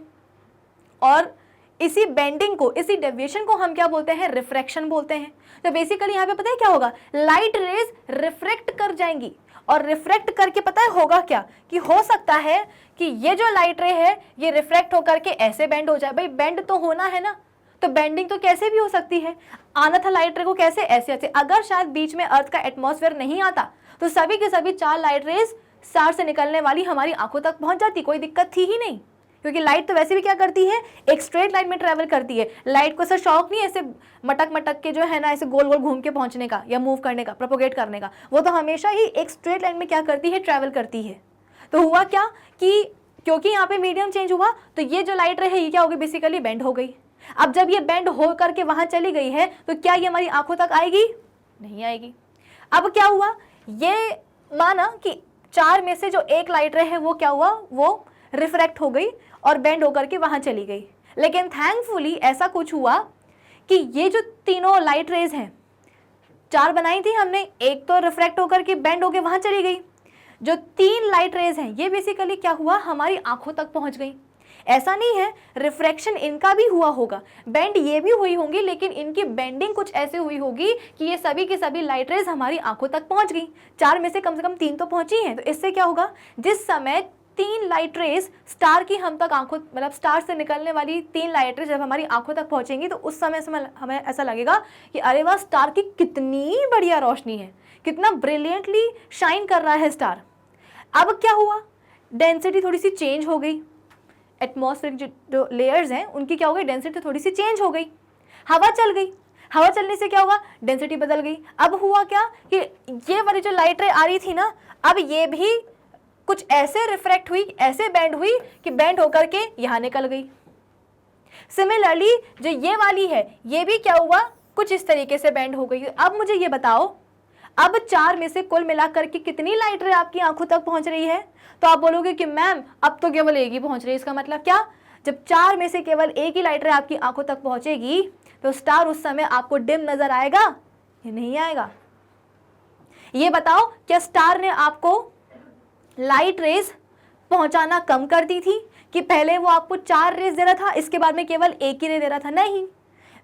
और इसी बेंडिंग को, इसी डेविएशन को हम क्या बोलते हैं, रिफ्रैक्शन बोलते हैं। तो बेसिकली यहाँ पे पता है क्या होगा, लाइट रेज रिफ्रैक्ट कर जाएंगी, और रिफ्रैक्ट करके पता है होगा क्या, कि हो सकता है कि ये जो लाइट रे है ये रिफ्रैक्ट होकर के ऐसे बेंड हो जाए। भाई बेंड तो होना है ना, तो बेंडिंग तो कैसे भी हो सकती है, आना था लाइट रे को कैसे, ऐसे ऐसे। अगर शायद बीच में अर्थ का एटमॉस्फेयर नहीं आता तो सभी के सभी चार लाइट रेज स्टार से निकलने वाली हमारी आंखों तक पहुंच जाती, कोई दिक्कत थी ही नहीं, क्योंकि लाइट तो वैसे भी क्या करती है, एक स्ट्रेट लाइन में ट्रेवल करती है। लाइट को सर शौक नहीं ऐसे मटक मटक के जो है ना, ऐसे गोल गोल घूम के पहुंचने का या मूव करने का, प्रोपोगेट करने का, वो तो हमेशा ही एक स्ट्रेट लाइन में क्या करती है, ट्रैवल करती है। तो हुआ क्या कि क्योंकि यहाँ पे मीडियम चेंज हुआ तो ये जो लाइट रे है ये क्या हो गई, बेसिकली बेंड हो गई। अब जब ये बेंड हो करके वहां चली गई है तो क्या ये हमारी आंखों तक आएगी, नहीं आएगी। अब क्या हुआ, ये माना कि चार में से जो एक लाइट रे है वो क्या हुआ, वो रिफ्रैक्ट हो गई और बेंड होकर के वहां चली गई। लेकिन थैंकफुली ऐसा कुछ हुआ कि ये जो तीनों लाइट रेज हैं, चार बनाई थी हमने, एक तो रिफ्रैक्ट होकर के बेंड होकर वहां चली गई, जो तीन लाइट रेज हैं ये बेसिकली क्या हुआ, हमारी आंखों तक पहुंच गई। ऐसा नहीं है, रिफ्रैक्शन इनका भी हुआ होगा, बेंड ये भी हुई होंगी, लेकिन इनकी बेंडिंग कुछ ऐसे हुई होगी कि ये सभी की सभी लाइट रेज हमारी आंखों तक पहुंच गई। चार में से कम तीन तो पहुंची हैं। तो इससे क्या होगा, जिस समय तीन लाइट रेज स्टार की हम तक आंखों, मतलब स्टार से निकलने वाली तीन लाइट रेज जब हमारी आंखों तक पहुंचेंगी तो उस समय हमें ऐसा लगेगा कि अरे वाह, स्टार की कितनी बढ़िया रोशनी है, कितना ब्रिलियंटली शाइन कर रहा है स्टार। अब क्या हुआ, डेंसिटी थोड़ी सी चेंज हो गई, एटमॉस्फेरिक जो लेयर्स हैं उनकी क्या हो गई, डेंसिटी थोड़ी सी चेंज हो गई, हवा चल गई, हवा चलने से क्या होगा, डेंसिटी बदल गई। अब हुआ क्या कि ये वाली जो लाइट रे आ रही थी ना, अब ये भी कुछ ऐसे रिफ्रैक्ट हुई, ऐसे बेंड हुई कि बेंड होकर के यहां निकल गई। सिमिलरली जो ये वाली है ये भी क्या हुआ, कुछ इस तरीके से बेंड हो गई। अब मुझे ये बताओ, अब चार में से कुल मिलाकर के कितनी लाइट रे आपकी आंखों तक पहुंच रही है? तो आप बोलोगे कि मैम अब तो केवल एक ही पहुंच रही है। इसका मतलब क्या, जब चार में से केवल एक ही लाइट रे आपकी आंखों तक पहुंचेगी तो स्टार उस समय आपको डिम नजर आएगा या नहीं आएगा? ये बताओ, क्या स्टार ने आपको लाइट रेज पहुंचाना कम कर दी थी कि पहले वो आपको चार रेज दे रहा था, इसके बाद में केवल एक ही रे दे रहा था? नहीं,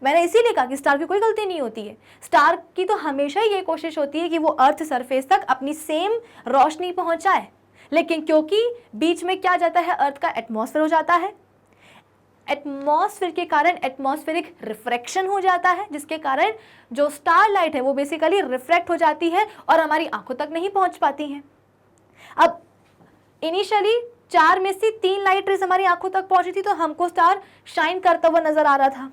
मैंने इसीलिए कहा कि स्टार की कोई गलती नहीं होती है। स्टार की तो हमेशा ये कोशिश होती है कि वो अर्थ सरफेस तक अपनी सेम रोशनी पहुंचाए, लेकिन क्योंकि बीच में क्या जाता है, अर्थ का एटमॉस्फेयर हो जाता है, एटमॉस्फेयर के कारण एटमॉस्फेरिक रिफ्रैक्शन हो जाता है, जिसके कारण जो स्टार लाइट है वो बेसिकली रिफ्रैक्ट हो जाती है और हमारी आंखों तक नहीं पहुंच पाती है। अब इनिशियली चार में से तीन लाइट रेज हमारी आंखों तक पहुंची थी तो हमको स्टार शाइन करता हुआ नजर आ रहा था,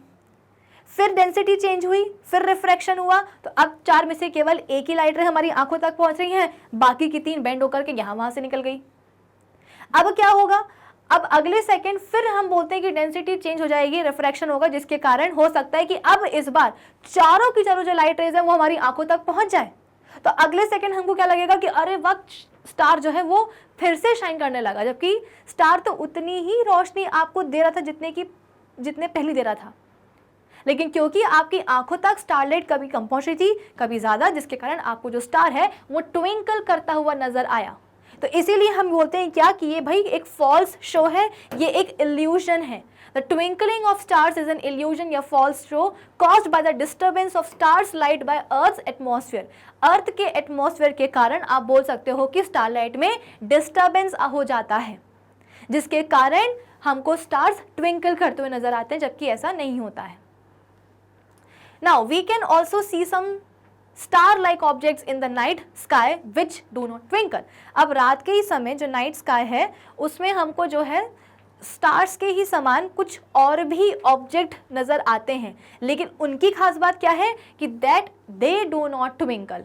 फिर डेंसिटी चेंज हुई, फिर रिफ्रैक्शन हुआ, तो अब चार में से केवल एक ही लाइट रे हमारी आंखों तक पहुंच रही है, बाकी की तीन बेंड होकर के यहां वहां से निकल गई। अब क्या होगा, अब अगले सेकंड फिर हम बोलते हैं कि डेंसिटी चेंज हो जाएगी, रिफ्रैक्शन होगा, जिसके कारण हो सकता है कि अब इस बार चारों की चारों जो लाइट रेज है वो हमारी आंखों तक पहुंच जाए। तो अगले सेकंड हमको क्या लगेगा कि अरे वक्त स्टार जो है वो फिर से शाइन करने लगा, जबकि स्टार तो उतनी ही रोशनी आपको दे रहा था जितने पहले दे रहा था, लेकिन क्योंकि आपकी आंखों तक स्टारलाइट कभी कम पहुंच रही थी, कभी ज्यादा, जिसके कारण आपको जो स्टार है वो ट्विंकल करता हुआ नजर आया। तो इसीलिए हम बोलते हैं क्या कि ये भाई एक फॉल्स शो है, ये एक इल्यूजन है। The twinkling of stars is an illusion या false show caused by the disturbance of stars light by earth atmosphere. Earth के एटमॉस्फेयर के कारण आप बोल सकते हो कि स्टारलाइट में डिस्टर्बेंस हो जाता है, जिसके कारण हमको स्टार्स ट्विंकल करते हुए नजर आते हैं, जबकि ऐसा नहीं होता है। Now we can also see some star like objects in the night sky which do not twinkle. अब रात के ही समय जो नाइट स्काई है उसमें हमको जो है स्टार्स के ही समान कुछ और भी ऑब्जेक्ट नजर आते हैं, लेकिन उनकी खास बात क्या है कि that they do not twinkle.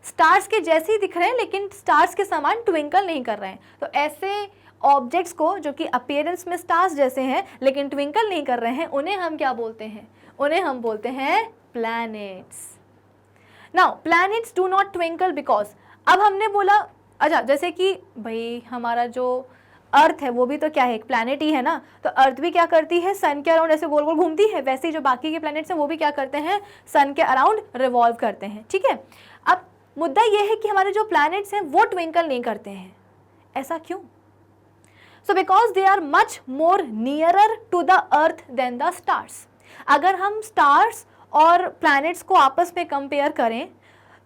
Stars के जैसे ही दिख रहे हैं लेकिन स्टार्स के समान ट्विंकल नहीं कर रहे हैं। तो ऐसे ऑब्जेक्ट्स को जो कि अपीयरेंस में स्टार्स जैसे हैं लेकिन ट्विंकल नहीं कर रहे हैं, उन्हें हम क्या बोलते हैं? उन्हें हम बोलते हैं planets. Now planets do not twinkle because, अब हमने बोला अच्छा जैसे कि भाई हमारा जो अर्थ है वो भी तो क्या है, एक प्लैनेट ही है ना, तो अर्थ भी क्या करती है, सन के अराउंड ऐसे गोल गोल घूमती है, वैसे ही जो बाकी के प्लैनेट्स हैं वो भी क्या करते हैं, सन के अराउंड रिवॉल्व करते हैं। ठीक है, अब मुद्दा ये है कि हमारे जो प्लैनेट्स हैं वो ट्विंकल नहीं करते हैं, ऐसा क्यों? So because they are much more nearer to the earth than the stars. अगर हम स्टार्स और प्लैनेट्स को आपस में कंपेयर करें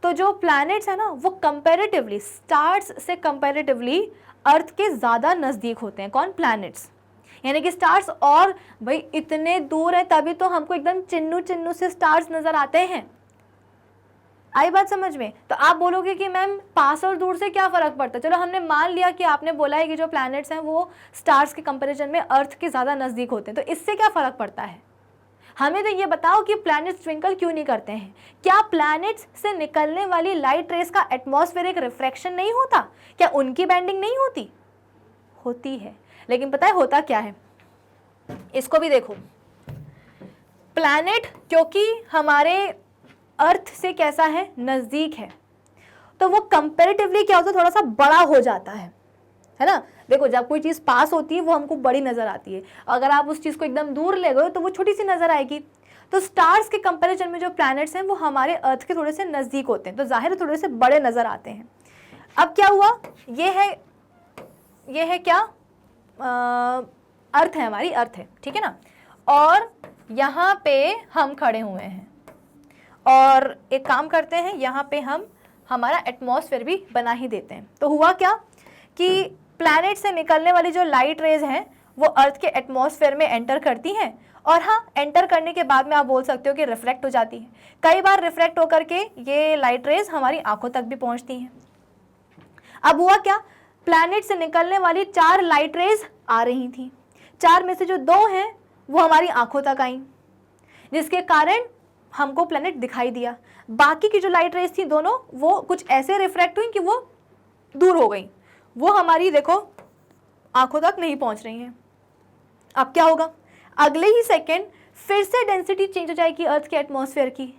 तो जो प्लैनेट्स है ना वो कंपैरेटिवली स्टार्स से कंपैरेटिवली अर्थ के ज़्यादा नज़दीक होते हैं। कौन? प्लैनेट्स। यानी कि स्टार्स और भाई इतने दूर है तभी तो हमको एकदम चिन्नू चिन्नू से स्टार्स नज़र आते हैं। आई बात समझ में? तो आप बोलोगे कि मैम पास और दूर से क्या फ़र्क पड़ता है? चलो हमने मान लिया कि आपने बोला है कि जो प्लैनेट्स हैं वो स्टार्स के कंपैरिजन में अर्थ के ज़्यादा नज़दीक होते हैं, तो इससे क्या फ़र्क पड़ता है? हमें तो ये बताओ कि प्लैनेट्स ट्विंकल क्यों नहीं करते हैं? क्या प्लैनेट्स से निकलने वाली लाइट रेस का एटमॉस्फेरिक रिफ्रैक्शन नहीं होता? क्या उनकी बेंडिंग नहीं होती? होती है, लेकिन पता है होता क्या है? इसको भी देखो, प्लैनेट क्योंकि हमारे अर्थ से कैसा है, नज़दीक है, तो वो कंपैरेटिवली क्या होता है, थोड़ा सा बड़ा हो जाता है ना। देखो जब कोई चीज़ पास होती है वो हमको बड़ी नज़र आती है, अगर आप उस चीज़ को एकदम दूर ले गए तो वो छोटी सी नज़र आएगी। तो स्टार्स के कंपैरिजन में जो प्लैनेट्स हैं वो हमारे अर्थ के थोड़े से नज़दीक होते हैं, तो जाहिर है थोड़े से बड़े नज़र आते हैं। अब क्या हुआ, ये है क्या, अर्थ है, हमारी अर्थ है, ठीक है ना, और यहाँ पे हम खड़े हुए हैं और एक काम करते हैं, यहाँ पे हम हमारा एटमॉस्फेयर भी बना ही देते हैं। तो हुआ क्या कि प्लैनेट से निकलने वाली जो लाइट रेज हैं वो अर्थ के एटमॉस्फेयर में एंटर करती हैं, और हाँ एंटर करने के बाद में आप बोल सकते हो कि रिफ्लेक्ट हो जाती है। कई बार रिफ्लेक्ट होकर के ये लाइट रेज हमारी आंखों तक भी पहुंचती हैं। अब हुआ क्या, प्लैनेट से निकलने वाली 4 लाइट रेज आ रही थी, 4 में से जो 2 हैं वो हमारी आंखों तक आई, जिसके कारण हमको प्लैनेट दिखाई दिया। बाकी की जो लाइट रेज थी दोनों, वो कुछ ऐसे रिफ्रैक्ट हुई कि वो दूर हो गई, वो हमारी देखो आंखों तक नहीं पहुंच रही हैं। अब क्या होगा, अगले ही सेकेंड फिर से डेंसिटी चेंज हो जाएगी अर्थ के एटमॉस्फेयर की।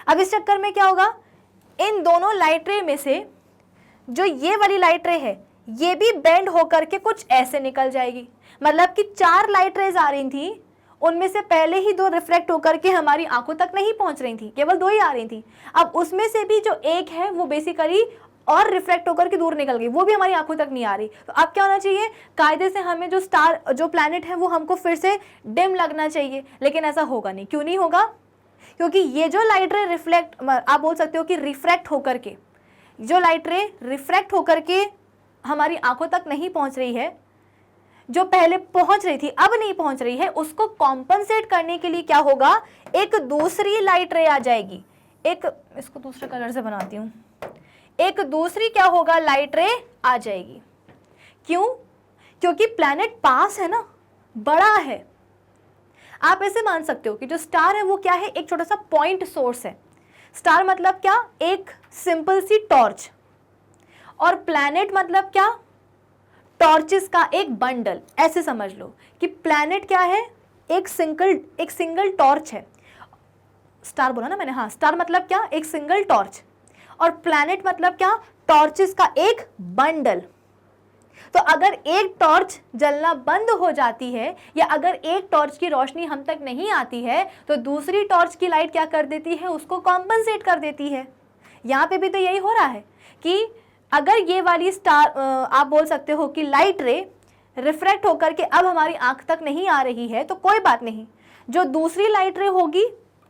अब इस चक्कर में क्या होगा, इन दोनों लाइट रे में से जो ये वाली लाइट रे है ये भी बेंड होकर के कुछ ऐसे निकल जाएगी। मतलब कि 4 लाइट रेज आ रही थी, उनमें से पहले ही 2 रिफ्लेक्ट होकर के हमारी आंखों तक नहीं पहुंच रही थी, केवल 2 ही आ रही थी। अब उसमें से भी जो एक है वो बेसिकली और रिफ्लेक्ट होकर के दूर निकल गई, वो भी हमारी आंखों तक नहीं आ रही। तो अब क्या होना चाहिए, कायदे से हमें जो स्टार जो प्लैनेट है वो हमको फिर से डिम लगना चाहिए, लेकिन ऐसा होगा नहीं। क्यों नहीं होगा? क्योंकि ये जो लाइट रे रिफ्लेक्ट, आप बोल सकते हो कि रिफ्रैक्ट होकर के, जो लाइट रे रिफ्रैक्ट होकर के हमारी आंखों तक नहीं पहुंच रही है, जो पहले पहुंच रही थी अब नहीं पहुंच रही है, उसको कॉम्पनसेट करने के लिए क्या होगा, एक दूसरी लाइट रे आ जाएगी। एक इसको दूसरे कलर से बनाती हूँ, एक दूसरी क्या होगा, लाइट रे आ जाएगी। क्यों? क्योंकि प्लैनेट पास है ना, बड़ा है। आप ऐसे मान सकते हो कि जो स्टार है वो क्या है, एक छोटा सा पॉइंट सोर्स है। स्टार मतलब क्या, एक सिंपल सी टॉर्च, और प्लैनेट मतलब क्या, टॉर्चेस का एक बंडल। ऐसे समझ लो कि प्लैनेट क्या है, एक सिंगल टॉर्च है। स्टार बोला ना मैंने, हाँ, स्टार मतलब क्या, एक सिंगल टॉर्च, और प्लैनेट मतलब क्या, टॉर्चेस का एक बंडल। तो अगर एक टॉर्च जलना बंद हो जाती है या अगर एक टॉर्च की रोशनी हम तक नहीं आती है तो दूसरी टॉर्च की लाइट क्या कर देती है, उसको कॉम्पनसेट कर देती है। यहाँ पे भी तो यही हो रहा है कि अगर ये वाली स्टार आप बोल सकते हो कि लाइट रे रिफ्रैक्ट होकर के अब हमारी आंख तक नहीं आ रही है तो कोई बात नहीं, जो दूसरी लाइट रे होगी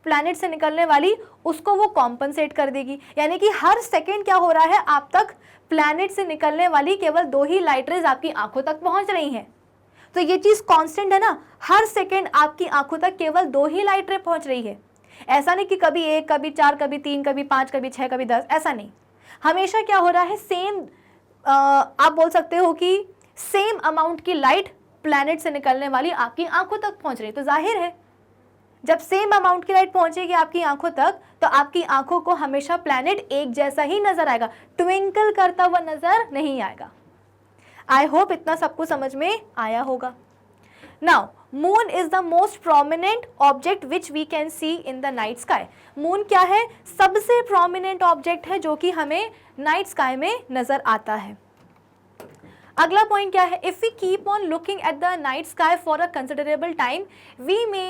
प्लैनेट से निकलने वाली उसको वो कॉम्पनसेट कर देगी। यानी कि हर सेकेंड क्या हो रहा है, आप तक प्लैनेट से निकलने वाली केवल 2 ही लाइट रेज आपकी आंखों तक पहुंच रही हैं। तो ये चीज कांस्टेंट है ना, हर सेकेंड आपकी आंखों तक केवल 2 ही लाइट रे पहुंच रही है। ऐसा नहीं कि कभी 1, कभी 4, कभी 3, कभी 5, कभी 6, कभी 10, ऐसा नहीं। हमेशा क्या हो रहा है, सेम आप बोल सकते हो कि सेम अमाउंट की लाइट प्लैनेट से निकलने वाली आपकी आंखों तक पहुंच रही है। तो जाहिर है जब सेम अमाउंट की लाइट पहुंचेगी आपकी आंखों तक तो आपकी आंखों को हमेशा प्लैनेट एक जैसा ही नजर आएगा, ट्विंकल करता हुआ नजर नहीं आएगा। आई होप इतना सबको समझ में आया होगा। Now moon is the most prominent object which we can see in the night sky. Moon क्या है, सबसे प्रोमिनेंट ऑब्जेक्ट है जो कि हमें नाइट स्काई में नजर आता है। अगला पॉइंट क्या है, if we keep on looking at the night sky for a considerable time we may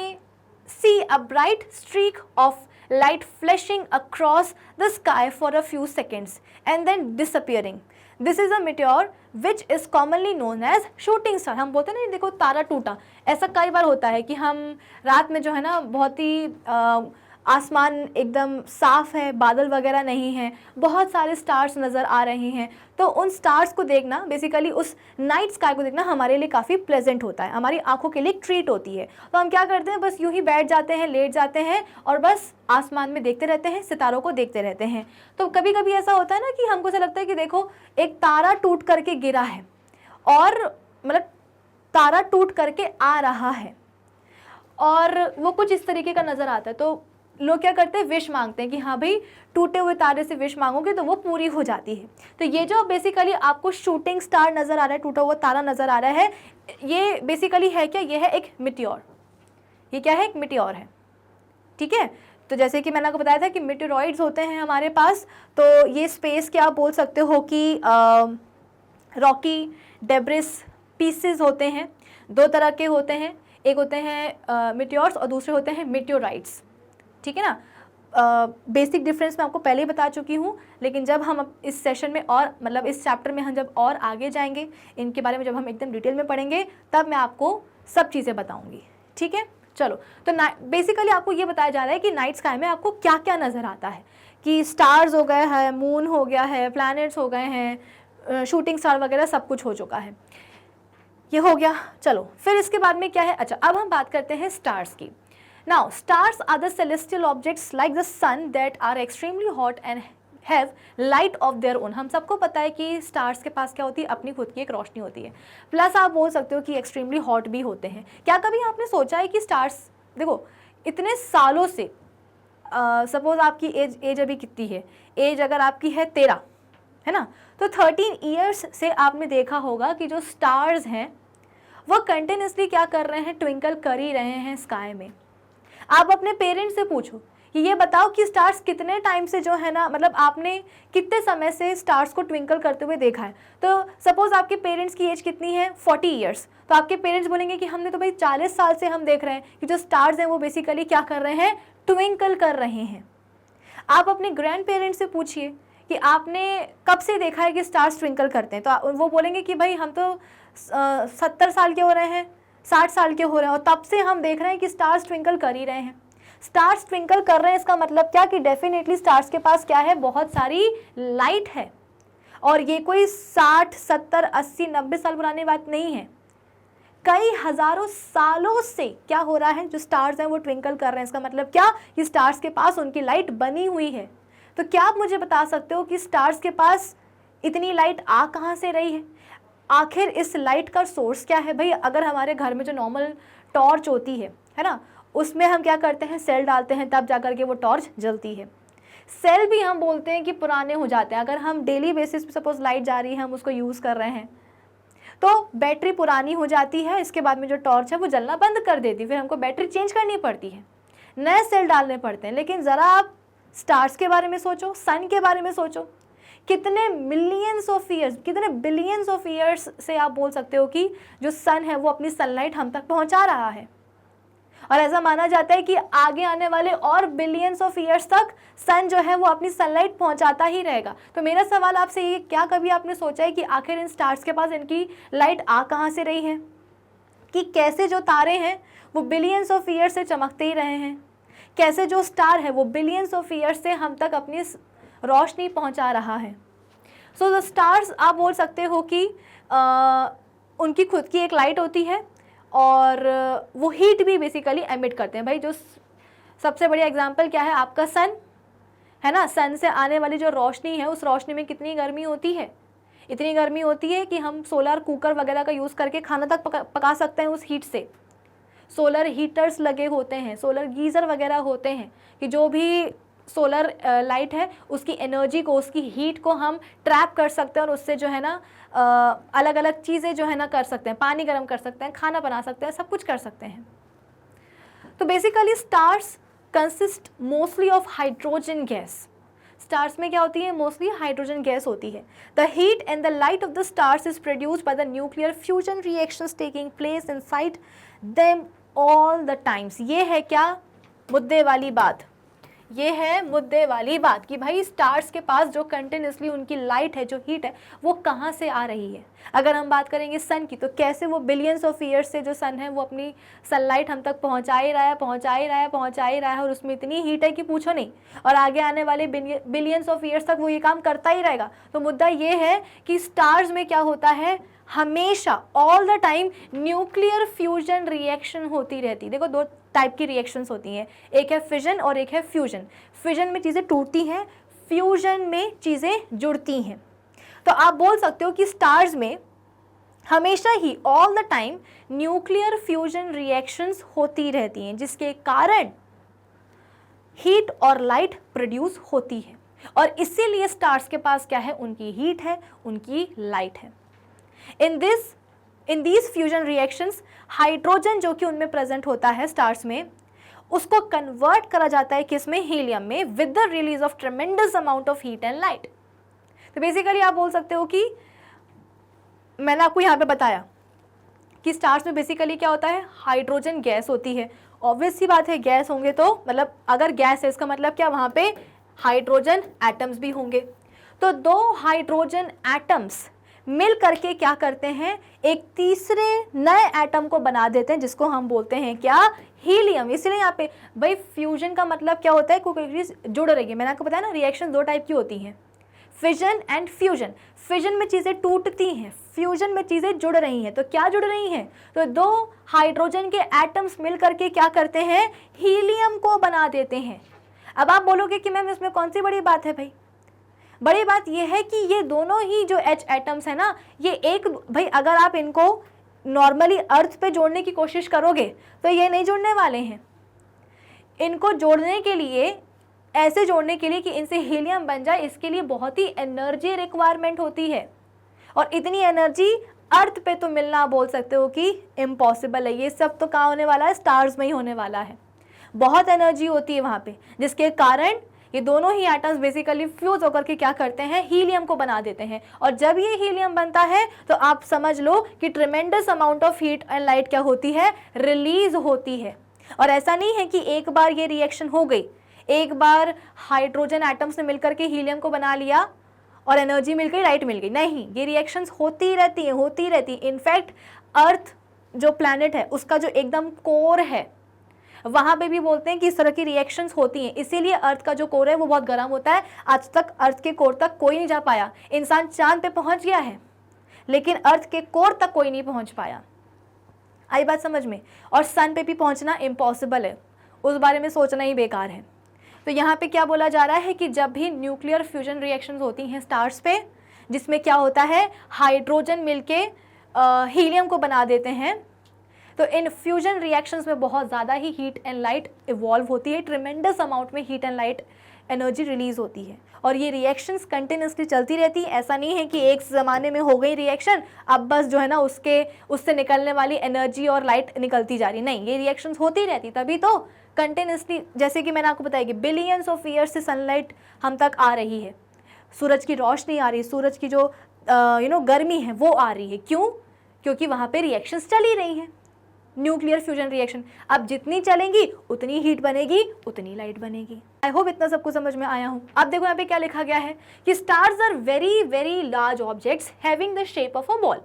see a bright streak of light flashing across the sky for a few seconds and then disappearing. This is a meteor which is commonly known as shooting star. हम बोलते हैं ना, देखो तारा टूटा, ऐसा कई बार होता है कि हम रात में जो है ना बहुत ही आसमान एकदम साफ है, बादल वगैरह नहीं है, बहुत सारे स्टार्स नज़र आ रहे हैं। तो उन स्टार्स को देखना, बेसिकली उस नाइट स्काई को देखना हमारे लिए काफ़ी प्लेजेंट होता है, हमारी आंखों के लिए एक ट्रीट होती है। तो हम क्या करते हैं, बस यूं ही बैठ जाते हैं, लेट जाते हैं और बस आसमान में देखते रहते हैं, सितारों को देखते रहते हैं। तो कभी कभी ऐसा होता है ना कि हमको ऐसा लगता है कि देखो एक तारा टूट करके गिरा है और मतलब तारा टूट करके आ रहा है और वो कुछ इस तरीके का नज़र आता है। तो लोग क्या करते हैं, विश मांगते हैं कि हाँ भाई टूटे हुए तारे से विश मांगोगे तो वो पूरी हो जाती है। तो ये जो बेसिकली आपको शूटिंग स्टार नज़र आ रहा है, टूटा हुआ तारा नज़र आ रहा है, ये बेसिकली है क्या, ये है एक मिटियोर। ये क्या है, एक मिटियोर है, ठीक है। तो जैसे कि मैंने आपको बताया था कि मिटेरॉइड्स होते हैं हमारे पास, तो ये स्पेस क्या आप बोल सकते हो कि रॉकी डेब्रिस पीसेस होते हैं। 2 तरह के होते हैं, एक होते हैं मिटियोर्स और दूसरे होते हैं मिटियोराइट्स, ठीक है ना। बेसिक डिफरेंस मैं आपको पहले ही बता चुकी हूँ, लेकिन जब हम इस सेशन में और मतलब इस चैप्टर में हम जब और आगे जाएंगे, इनके बारे में जब हम एकदम डिटेल में पढ़ेंगे तब मैं आपको सब चीज़ें बताऊँगी, ठीक है। चलो, तो बेसिकली आपको ये बताया जा रहा है कि नाइट स्काई में आपको क्या क्या नज़र आता है, कि स्टार्स हो गए हैं, मून हो गया है, प्लैनेट्स हो गए हैं, शूटिंग स्टार वगैरह सब कुछ हो चुका है, ये हो गया। चलो फिर इसके बाद में क्या है, अच्छा अब हम बात करते हैं स्टार्स की। Now, stars are the celestial objects like the sun that are extremely hot and have light of their own. हम सबको पता है कि स्टार्स के पास क्या होती है, अपनी खुद की एक रोशनी होती है, प्लस आप बोल सकते हो कि एक्सट्रीमली हॉट भी होते हैं। क्या कभी आपने सोचा है कि स्टार्स, देखो इतने सालों से, सपोज आपकी एज अभी कितनी है, एज अगर आपकी है 13 है ना, तो 13 ईयर्स से आपने देखा होगा कि जो स्टार्स हैं वो कंटिन्यूसली क्या कर रहे हैं, ट्विंकल कर ही रहे हैं स्काई में। आप अपने पेरेंट्स से पूछो कि ये बताओ कि स्टार्स कितने टाइम से जो है ना, मतलब आपने कितने समय से स्टार्स को ट्विंकल करते हुए देखा है। तो सपोज आपके पेरेंट्स की एज कितनी है, 40 ईयर्स, तो आपके पेरेंट्स बोलेंगे कि हमने तो भाई 40 साल से हम देख रहे हैं कि जो स्टार्स हैं वो बेसिकली क्या कर रहे हैं, ट्विंकल कर रहे हैं। आप अपने ग्रैंड पेरेंट्स से पूछिए कि आपने कब से देखा है कि स्टार्स ट्विंकल करते हैं, तो वो बोलेंगे कि भाई हम तो 70 साल के हो रहे हैं, 60 साल के हो रहे हैं और तब से हम देख रहे हैं कि स्टार्स ट्विंकल कर ही रहे हैं। स्टार्स ट्विंकल कर रहे हैं, इसका मतलब क्या कि डेफिनेटली स्टार्स के पास क्या है, बहुत सारी लाइट है। और ये कोई 60, 70, 80, 90 साल पुरानी बात नहीं है, कई हजारों सालों से क्या हो रहा है, जो स्टार्स हैं वो ट्विंकल कर रहे हैं। इसका मतलब क्या कि स्टार्स के पास उनकी लाइट बनी हुई है। तो क्या आप मुझे बता सकते हो कि स्टार्स के पास इतनी लाइट आ कहाँ से रही है, आखिर इस लाइट का सोर्स क्या है। भाई अगर हमारे घर में जो नॉर्मल टॉर्च होती है ना, उसमें हम क्या करते हैं, सेल डालते हैं, तब जाकर के वो टॉर्च जलती है। सेल भी हम बोलते हैं कि पुराने हो जाते हैं। अगर हम डेली बेसिस पे सपोज लाइट जा रही है, हम उसको यूज़ कर रहे हैं, तो बैटरी पुरानी हो जाती है, इसके बाद में जो टॉर्च है वो जलना बंद कर देती है, फिर हमको बैटरी चेंज करनी पड़ती है, नए सेल डालने पड़ते हैं। लेकिन ज़रा आप स्टार्स के बारे में सोचो, सन के बारे में सोचो, कितने मिलियंस ऑफ ईयर्स, कितने बिलियंस ऑफ ईयर्स से आप बोल सकते हो कि जो सन है वो अपनी सनलाइट हम तक पहुंचा रहा है। और ऐसा माना जाता है कि आगे आने वाले और बिलियंस ऑफ ईयर्स तक सन जो है वो अपनी सनलाइट पहुंचाता ही रहेगा। तो मेरा सवाल आपसे ये, क्या कभी आपने सोचा है कि आखिर इन स्टार्स के पास इनकी लाइट आ कहाँ से रही है, कि कैसे जो तारे हैं वो बिलियंस ऑफ ईयर्स से चमकते ही रहे हैं, कैसे जो स्टार है वो बिलियंस ऑफ ईयर्स से हम तक अपनी रोशनी पहुंचा रहा है। सो द स्टार्स आप बोल सकते हो कि उनकी खुद की एक लाइट होती है और वो हीट भी बेसिकली एमिट करते हैं। भाई जो सबसे बढ़िया एग्जांपल क्या है, आपका सन है ना, सन से आने वाली जो रोशनी है उस रोशनी में कितनी गर्मी होती है, इतनी गर्मी होती है कि हम सोलर कुकर वगैरह का यूज़ करके खाना तक पका सकते हैं उस हीट से। सोलर हीटर्स लगे होते हैं, सोलर गीज़र वगैरह होते हैं कि जो भी सोलर लाइट है उसकी एनर्जी को, उसकी हीट को हम ट्रैप कर सकते हैं और उससे जो है ना अलग अलग चीज़ें जो है ना कर सकते हैं, पानी गर्म कर सकते हैं, खाना बना सकते हैं, सब कुछ कर सकते हैं। तो basically stars consist mostly of hydrogen gas. Stars में क्या होती है, मोस्टली हाइड्रोजन गैस होती है। The heat and the light of the stars is produced by the nuclear fusion reactions taking place inside them all the times. ये है क्या मुद्दे वाली बात, ये है मुद्दे वाली बात कि भाई स्टार्स के पास जो कंटिन्यूसली उनकी लाइट है, जो हीट है, वो कहाँ से आ रही है। अगर हम बात करेंगे सन की, तो कैसे वो बिलियंस ऑफ ईयर्स से जो सन है वो अपनी सनलाइट हम तक पहुँचा ही रहा है और उसमें इतनी हीट है कि पूछो नहीं, और आगे आने वाले बिलियंस ऑफ ईयर्स तक वो ये काम करता ही रहेगा। तो मुद्दा ये है कि स्टार्स में क्या होता है, हमेशा all the time nuclear fusion reaction होती रहती है। देखो दो टाइप की रिएक्शंस होती हैं, एक है फिजन और एक है फ्यूजन। फिजन में चीज़ें टूटती हैं, फ्यूजन में चीज़ें जुड़ती हैं। तो आप बोल सकते हो कि स्टार्स में हमेशा ही all the time nuclear fusion reactions होती रहती हैं, जिसके कारण हीट और लाइट प्रोड्यूस होती है। और इसीलिए स्टार्स के पास क्या है, उनकी हीट है, उनकी लाइट है। In these fusion reactions hydrogen जो कि उनमें प्रेजेंट होता है स्टार्स में, उसको कन्वर्ट करा जाता है किसमें, हीलियम में, with the release of ट्रेमेंडस amount of heat and light. तो बेसिकली आप बोल सकते हो कि मैंने आपको यहाँ पे बताया कि स्टार्स में बेसिकली क्या होता है, हाइड्रोजन गैस होती है। ऑब्वियस सी बात है, गैस होंगे तो मतलब अगर गैस है इसका मतलब क्या, वहाँ पे हाइड्रोजन एटम्स भी होंगे। तो दो हाइड्रोजन एटम्स मिल करके क्या करते हैं, एक तीसरे नए एटम को बना देते हैं, जिसको हम बोलते हैं क्या, हीलियम। इसलिए यहाँ पे भाई फ्यूजन का मतलब क्या होता है, कोई चीज़ जुड़ रही है। मैंने आपको बताया ना, रिएक्शन दो टाइप की होती हैं, फिजन एंड फ्यूजन। फिजन में चीज़ें टूटती हैं, फ्यूजन में चीज़ें जुड़ रही हैं। तो क्या जुड़ रही हैं, तो दो हाइड्रोजन के एटम्स मिल करके क्या करते हैं, हीलियम को बना देते हैं। अब आप बोलोगे कि मैम इसमें कौन सी बड़ी बात है, भाई बड़ी बात यह है कि ये दोनों ही जो H एटम्स है ना, ये एक, भाई अगर आप इनको नॉर्मली अर्थ पे जोड़ने की कोशिश करोगे तो ये नहीं जुड़ने वाले हैं। इनको जोड़ने के लिए, ऐसे जोड़ने के लिए कि इनसे हीलियम बन जाए, इसके लिए बहुत ही एनर्जी रिक्वायरमेंट होती है, और इतनी एनर्जी अर्थ पे तो मिलना बोल सकते हो कि इम्पॉसिबल है। ये सब तो कहाँ होने वाला है, स्टार्स में ही होने वाला है। बहुत एनर्जी होती है वहाँ पे, जिसके कारण ये दोनों ही एटम्स बेसिकली फ्यूज होकर के क्या करते हैं, हीलियम को बना देते हैं। और जब ये हीलियम बनता है तो आप समझ लो कि ट्रेमेंडस amount of heat and light क्या होती है, रिलीज होती है। और ऐसा नहीं है कि एक बार ये रिएक्शन हो गई, एक बार हाइड्रोजन एटम्स ने मिलकर के हीलियम को बना लिया और एनर्जी मिल गई, लाइट मिल गई, नहीं, ये रिएक्शंस होती रहती हैं। इनफैक्ट अर्थ जो प्लैनेट है उसका जो एकदम कोर है, वहाँ पे भी बोलते हैं कि इस तरह की रिएक्शंस होती हैं। इसीलिए अर्थ का जो कोर है वो बहुत गर्म होता है। आज तक अर्थ के कोर तक कोई नहीं जा पाया। इंसान चांद पे पहुँच गया है लेकिन अर्थ के कोर तक कोई नहीं पहुँच पाया। आई बात समझ में? और सन पे भी पहुँचना इम्पॉसिबल है, उस बारे में सोचना ही बेकार है। तो यहाँ पे क्या बोला जा रहा है कि जब भी न्यूक्लियर फ्यूजन रिएक्शंस होती हैं स्टार्स पे, जिसमें क्या होता है, हाइड्रोजन मिलके हीलियम को बना देते हैं, तो इन फ्यूजन रिएक्शंस में बहुत ज़्यादा ही हीट एंड लाइट इवॉल्व होती है। ट्रिमेंडस अमाउंट में heat and light energy release होती है और ये रिएक्शंस कंटिन्यूसली चलती रहती है। ऐसा नहीं है कि एक ज़माने में हो गई रिएक्शन, अब बस जो है ना उससे निकलने वाली एनर्जी और लाइट निकलती जा रही, नहीं, ये रिएक्शंस होती रहती। तभी तो कंटिन्यूसली, जैसे कि मैंने आपको बताया कि बिलियंस ऑफ ईयर्स से सनलाइट हम तक आ रही है, सूरज की रोशनी आ रही है, सूरज की जो गर्मी है वो आ रही है। क्यों? क्योंकि वहाँ पे रिएक्शंस चल ही रही हैं। Nuclear fusion reaction. अब जितनी चलेंगी उतनी हीट बनेगी, उतनी लाइट बनेगी। आई होप इतना सबको समझ में आया हूँ। अब देखो यहाँ पे क्या लिखा गया है कि stars are very very large objects having the shape of a ball.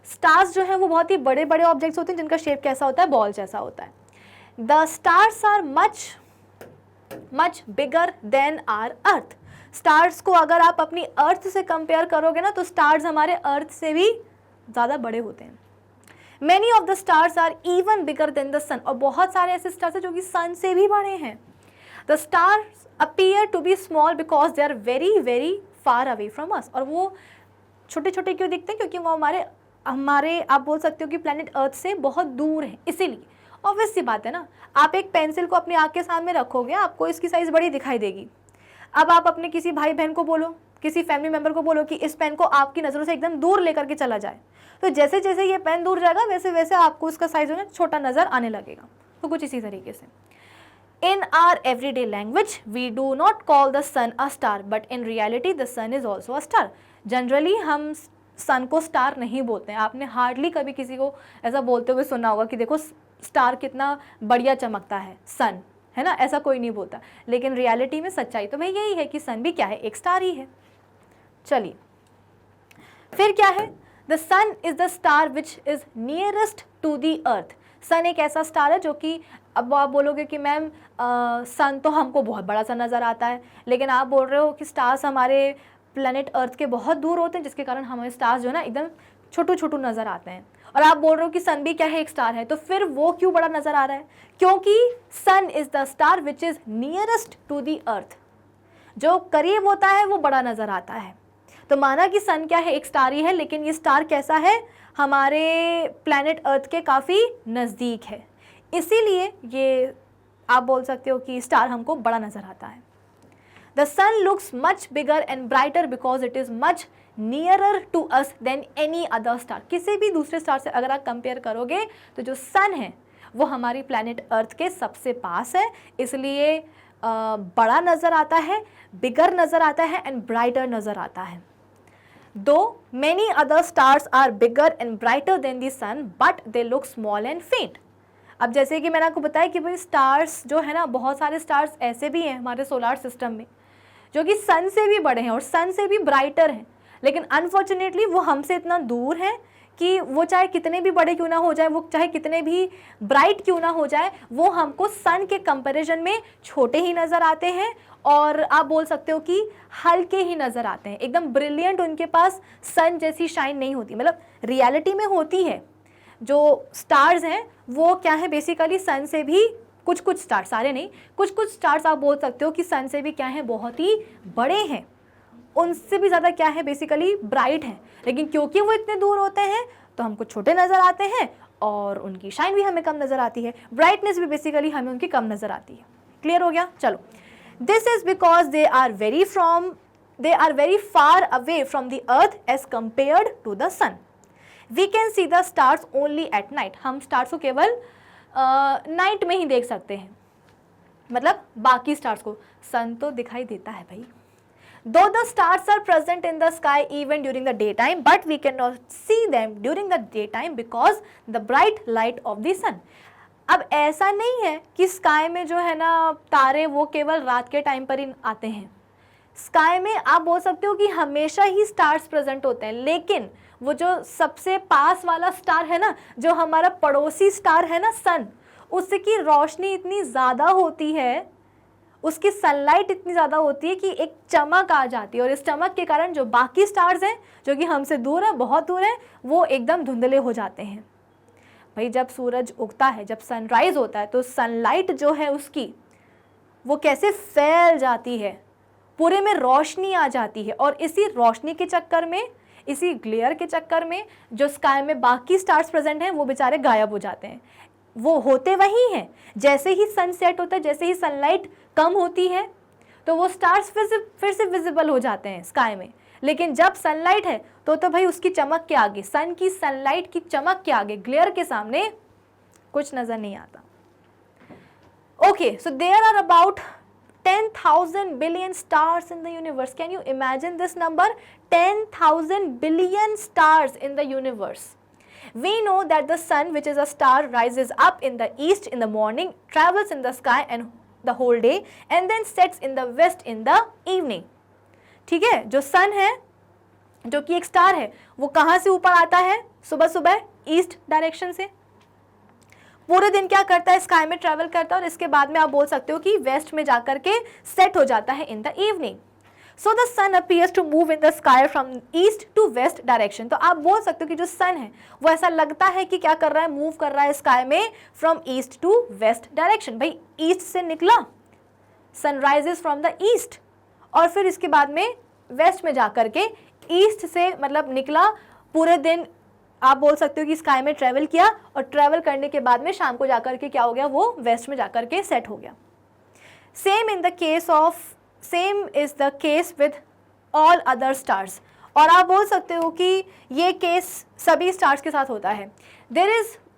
Stars जो है वो बहुत ही बड़े बड़े ऑब्जेक्ट्स होते हैं जिनका शेप कैसा होता है, बॉल जैसा होता है। The stars are much bigger than our earth. Stars को अगर आप अपनी अर्थ से कंपेयर करोगे ना तो स्टार्स हमारे अर्थ से भी ज़्यादा बड़े होते हैं। Many of the stars are even bigger than the sun, और बहुत सारे ऐसे स्टार्स हैं जो कि सन से भी बड़े हैं। The stars appear to be small because they are very very far away from us, और वो छोटे छोटे क्यों दिखते हैं, क्योंकि वो हमारे आप बोल सकते हो कि प्लैनेट अर्थ से बहुत दूर है। इसीलिए ऑब्वियस सी बात है ना, आप एक पेंसिल को अपनी आँख के सामने रखोगे आपको इसकी साइज़ बड़ी दिखाई देगी। अब आप अपने किसी भाई बहन को बोलो, किसी फैमिली मेम्बर को बोलो कि इस पेन को आपकी नज़रों से एकदम दूर लेकर के चला जाए, तो जैसे जैसे ये पेन दूर जाएगा वैसे वैसे आपको उसका साइज ना छोटा नज़र आने लगेगा। तो कुछ इसी तरीके से in our everyday language we do not call the sun a star but in reality the sun is also a star. Generally हम सन को स्टार नहीं बोलते हैं। आपने हार्डली कभी किसी को ऐसा बोलते हुए सुना होगा कि देखो स्टार कितना बढ़िया चमकता है, सन, है ना, ऐसा कोई नहीं बोलता। लेकिन रियलिटी में सच्चाई तो भाई यही है कि सन भी क्या है, एक स्टार ही है। चलिए फिर क्या है, the sun is the star which is nearest to the earth. Sun एक ऐसा स्टार है जो कि, अब आप बोलोगे कि मैम सन तो हमको बहुत बड़ा सा नज़र आता है, लेकिन आप बोल रहे हो कि स्टार्स हमारे प्लैनेट अर्थ के बहुत दूर होते हैं जिसके कारण हमारे स्टार्स जो है ना एकदम छोटू छोटू नज़र आते हैं। और आप बोल रहे हो कि सन भी क्या है, एक स्टार है, तो फिर वो क्यों बड़ा नज़र आ रहा है? क्योंकि sun is the star which is nearest to the earth. जो करीब होता है वो बड़ा नज़र आता है। तो माना कि सन क्या है, एक स्टार ही है, लेकिन ये स्टार कैसा है, हमारे प्लैनेट अर्थ के काफ़ी नज़दीक है, इसीलिए ये आप बोल सकते हो कि स्टार हमको बड़ा नज़र आता है। The sun looks much bigger and brighter because it is much nearer to us than any other star. किसी भी दूसरे स्टार से अगर आप कंपेयर करोगे तो जो सन है वो हमारी प्लैनेट अर्थ के सबसे पास है, इसलिए बड़ा नज़र आता है, बिगर नज़र आता है एंड ब्राइटर नज़र आता है। Though many other stars are bigger and brighter than the sun but they look small and faint. अब जैसे कि मैंने आपको बताया कि भाई स्टार्स जो है ना, बहुत सारे स्टार्स ऐसे भी हैं हमारे सोलार सिस्टम में जो कि सन से भी बड़े हैं और सन से भी ब्राइटर हैं, लेकिन अनफॉर्चुनेटली वो हमसे इतना दूर है कि वो चाहे कितने भी बड़े क्यों ना हो जाए, वो चाहे कितने भी ब्राइट क्यों ना हो जाए, वो हमको सन के कंपैरिजन में छोटे ही नज़र आते हैं और आप बोल सकते हो कि हल्के ही नज़र आते हैं। एकदम ब्रिलियंट उनके पास सन जैसी शाइन नहीं होती, मतलब रियलिटी में होती है। जो स्टार्स हैं वो क्या है, बेसिकली सन से भी कुछ कुछ स्टार, सारे नहीं, कुछ कुछ स्टार्स आप बोल सकते हो कि सन से भी क्या है, बहुत ही बड़े हैं, उनसे भी ज़्यादा क्या है, बेसिकली ब्राइट हैं। लेकिन क्योंकि वो इतने दूर होते हैं तो हमको छोटे नज़र आते हैं और उनकी शाइन भी हमें कम नज़र आती है, ब्राइटनेस भी बेसिकली हमें उनकी कम नज़र आती है। क्लियर हो गया? चलो, this is because they are very far away from the earth as compared to the sun. We can see the stars only at night. हम स्टार्स को केवल नाइट में ही देख सकते हैं, मतलब बाकी स्टार्स को, सन तो दिखाई देता है भाई। Though the stars are present in the sky even during the daytime, but we cannot see them during the daytime because the bright light of the sun. अब ऐसा नहीं है कि स्काई में जो है ना तारे वो केवल रात के टाइम पर ही आते हैं। स्काई में आप बोल सकते हो कि हमेशा ही स्टार्स प्रेजेंट होते हैं, लेकिन वो जो सबसे पास वाला स्टार है ना, जो हमारा पड़ोसी स्टार है ना सन, उसकी रोशनी इतनी ज़्यादा होती है, उसकी सनलाइट इतनी ज़्यादा होती है कि एक चमक आ जाती है और इस चमक के कारण जो बाकी स्टार्स हैं जो कि हमसे दूर हैं, बहुत दूर हैं, वो एकदम धुंधले हो जाते हैं। भाई जब सूरज उगता है, जब सनराइज़ होता है, तो सनलाइट जो है उसकी वो कैसे फैल जाती है, पूरे में रोशनी आ जाती है और इसी रोशनी के चक्कर में, इसी ग्लेयर के चक्कर में जो स्काई में बाकी स्टार्स प्रेजेंट हैं वो बेचारे गायब हो जाते हैं। वो होते वही हैं, जैसे ही सन सेट होता है, जैसे ही सनलाइट कम होती है तो वो स्टार्स फिर से विजिबल हो जाते हैं स्काई में। लेकिन जब सनलाइट है तो भाई उसकी चमक के आगे, सन की सनलाइट की चमक के आगे, ग्लेयर के सामने कुछ नज़र नहीं आता। Okay, so there are about 10,000 billion stars in the universe. Can you imagine this number? 10,000 billion stars in the universe. We know that the sun, which is a star, rises up in the east in the morning, travels in the sky and the whole day and then sets in the west in the evening. ठीक है, जो सन है जो कि एक star है वो कहाँ से ऊपर आता है? सुबह सुबह ईस्ट डायरेक्शन से, पूरे दिन क्या करता है? स्काई में ट्रैवल करता है और इसके बाद में आप बोल सकते हो कि वेस्ट में जाकर के सेट हो जाता है in the evening. So the sun appears to move in the sky from east to west direction. तो आप बोल सकते हो कि जो सन है वो ऐसा लगता है कि क्या कर रहा है? मूव कर रहा है स्काई में from east to west direction. भाई ईस्ट से निकला, sun rises from the east और फिर इसके बाद में वेस्ट में जाकर के ईस्ट से मतलब निकला, पूरे दिन आप बोल सकते हो कि स्काई में ट्रैवल किया और ट्रैवल करने के बाद में शाम को जाकर के क्या हो गया? वो वेस्ट में जाकर के सेट हो गया. Same is the case with all other stars. और आप बोल सकते हो कि ये केस सभी स्टार्स के साथ होता है.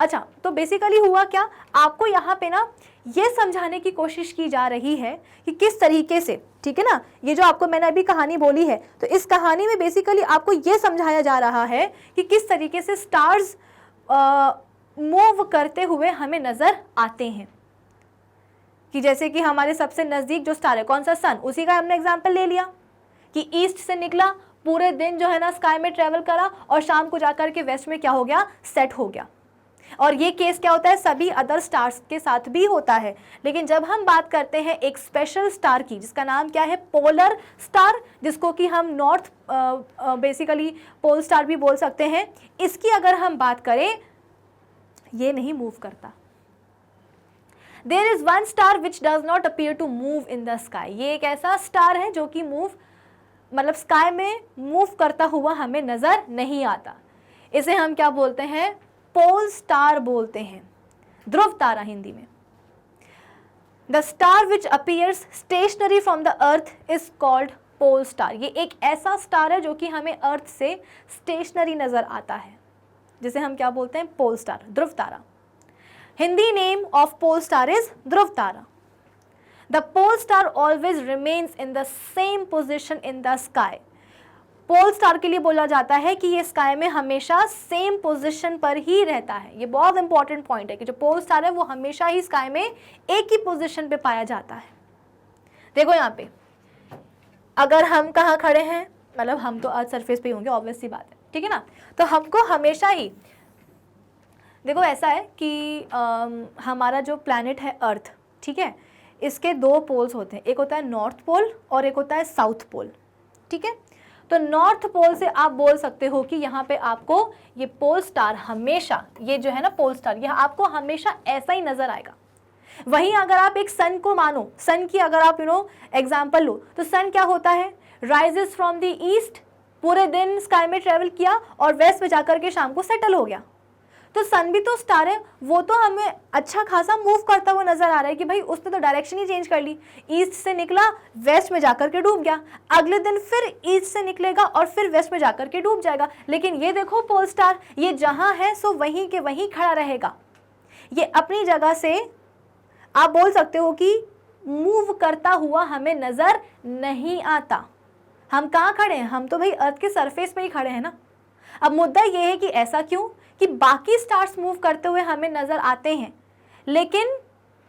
अच्छा, तो बेसिकली हुआ क्या? आपको यहाँ पे ना ये समझाने की कोशिश की जा रही है कि किस तरीके से, ठीक है ना, ये जो आपको मैंने अभी कहानी बोली है, तो इस कहानी में बेसिकली आपको ये समझाया जा रहा है कि किस तरीके से स्टार्स मूव करते हुए हमें नज़र आते हैं. कि जैसे कि हमारे सबसे नज़दीक जो स्टार है कौन सा? सन. उसी का हमने एग्जाम्पल ले लिया कि ईस्ट से निकला, पूरे दिन जो है ना स्काई में ट्रैवल करा और शाम को जाकर के वेस्ट में क्या हो गया? सेट हो गया. और ये केस क्या होता है? सभी अदर स्टार्स के साथ भी होता है. लेकिन जब हम बात करते हैं एक स्पेशल स्टार की जिसका नाम क्या है? पोलर स्टार, जिसको कि हम नॉर्थ बेसिकली पोल स्टार भी बोल सकते हैं, इसकी अगर हम बात करें, ये नहीं मूव करता. There is one star which does not appear to move in the sky. ये एक ऐसा स्टार है जो कि मतलब स्काई में मूव करता हुआ हमें नजर नहीं आता. इसे हम क्या बोलते हैं? पोल स्टार बोलते हैं, ध्रुव तारा हिंदी में. The star which appears stationary from the earth is called pole star. ये एक ऐसा स्टार है जो कि हमें अर्थ से स्टेशनरी नजर आता है, जिसे हम क्या बोलते हैं? पोल स्टार, ध्रुव तारा. Hindi name of pole star is Dhruv Tara. The pole star always remains in the same position in the sky. Pole star के लिए बोला जाता है कि ये स्काई में हमेशा सेम पोजीशन पर ही रहता है. ये बहुत इंपॉर्टेंट पॉइंट है कि जो पोल स्टार है वो हमेशा ही स्काई में एक ही पोजीशन पे पाया जाता है. देखो यहाँ पे अगर हम कहाँ खड़े हैं, मतलब हम तो अर्थ सरफेस पे होंगे, ऑब्वियस सी बात है, ठीक है ना. तो हमको हमेशा ही देखो ऐसा है कि हमारा जो प्लैनेट है अर्थ, ठीक है, इसके दो पोल्स होते हैं. एक होता है नॉर्थ पोल और एक होता है साउथ पोल. ठीक है, तो नॉर्थ पोल से आप बोल सकते हो कि यहाँ पे आपको ये पोल स्टार हमेशा, ये जो है ना पोल स्टार, यह आपको हमेशा ऐसा ही नजर आएगा. वहीं अगर आप एक सन को मानो, सन की अगर आप एग्जांपल लो, तो सन क्या होता है? राइजेस फ्रॉम द ईस्ट, पूरे दिन स्काई में ट्रेवल किया और वेस्ट में जाकर के शाम को सेटल हो गया. तो सन भी तो स्टार है, वो तो हमें अच्छा खासा मूव करता हुआ नजर आ रहा है कि भाई उसने तो डायरेक्शन ही चेंज कर ली, ईस्ट से निकला वेस्ट में जाकर के डूब गया, अगले दिन फिर ईस्ट से निकलेगा और फिर वेस्ट में जाकर के डूब जाएगा. लेकिन ये देखो पोल स्टार, ये जहां है सो वहीं के वहीं खड़ा रहेगा. ये अपनी जगह से आप बोल सकते हो कि मूव करता हुआ हमें नजर नहीं आता. हम कहाँ खड़े हैं? हम तो भाई अर्थ के सरफेस पे ही खड़े हैं ना. अब मुद्दा ये है कि ऐसा क्यों कि बाकी स्टार्स मूव करते हुए हमें नजर आते हैं, लेकिन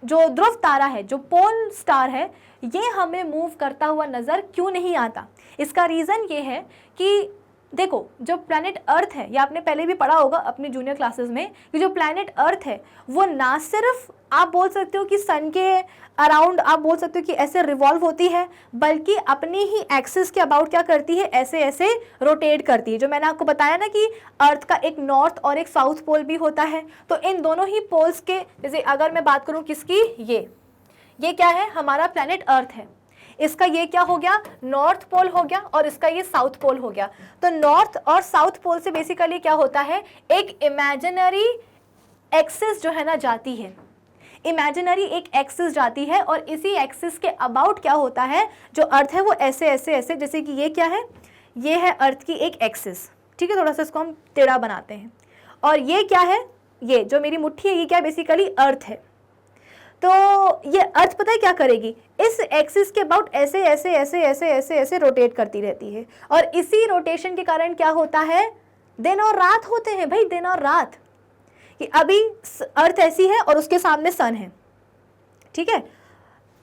जो ध्रुव तारा है, जो पोल स्टार है, ये हमें मूव करता हुआ नजर क्यों नहीं आता? इसका रीज़न ये है कि देखो जो प्लैनेट अर्थ है, ये आपने पहले भी पढ़ा होगा अपनी जूनियर क्लासेस में, कि जो प्लैनेट अर्थ है वो ना सिर्फ आप बोल सकते हो कि सन के अराउंड आप बोल सकते हो कि ऐसे रिवॉल्व होती है, बल्कि अपनी ही एक्सिस के अबाउट क्या करती है? ऐसे ऐसे रोटेट करती है. जो मैंने आपको बताया ना कि अर्थ का एक नॉर्थ और एक साउथ पोल भी होता है, तो इन दोनों ही पोल्स के, जैसे अगर मैं बात करूँ किसकी, ये क्या है? हमारा प्लैनेट अर्थ है, इसका ये क्या हो गया? नॉर्थ पोल हो गया और इसका ये साउथ पोल हो गया. तो नॉर्थ और साउथ पोल से बेसिकली क्या होता है? एक इमेजिनरी एक्सिस जो है ना जाती है, इमेजिनरी एक एक्सिस जाती है और इसी एक्सिस के अबाउट क्या होता है? जो अर्थ है वो ऐसे ऐसे ऐसे, जैसे कि ये क्या है? ये है अर्थ की एक एक्सिस. ठीक है, थोड़ा सा इसको हम टेढ़ा बनाते हैं. और ये क्या है? ये जो मेरी मुट्ठी है ये क्या? बेसिकली अर्थ है. तो ये अर्थ पता है क्या करेगी? इस एक्सिस के अबाउट ऐसे ऐसे ऐसे ऐसे ऐसे ऐसे रोटेट करती रहती है और इसी रोटेशन के कारण क्या होता है? दिन और रात होते हैं भाई, दिन और रात। कि अभी अर्थ ऐसी है और उसके सामने सन है, ठीक है,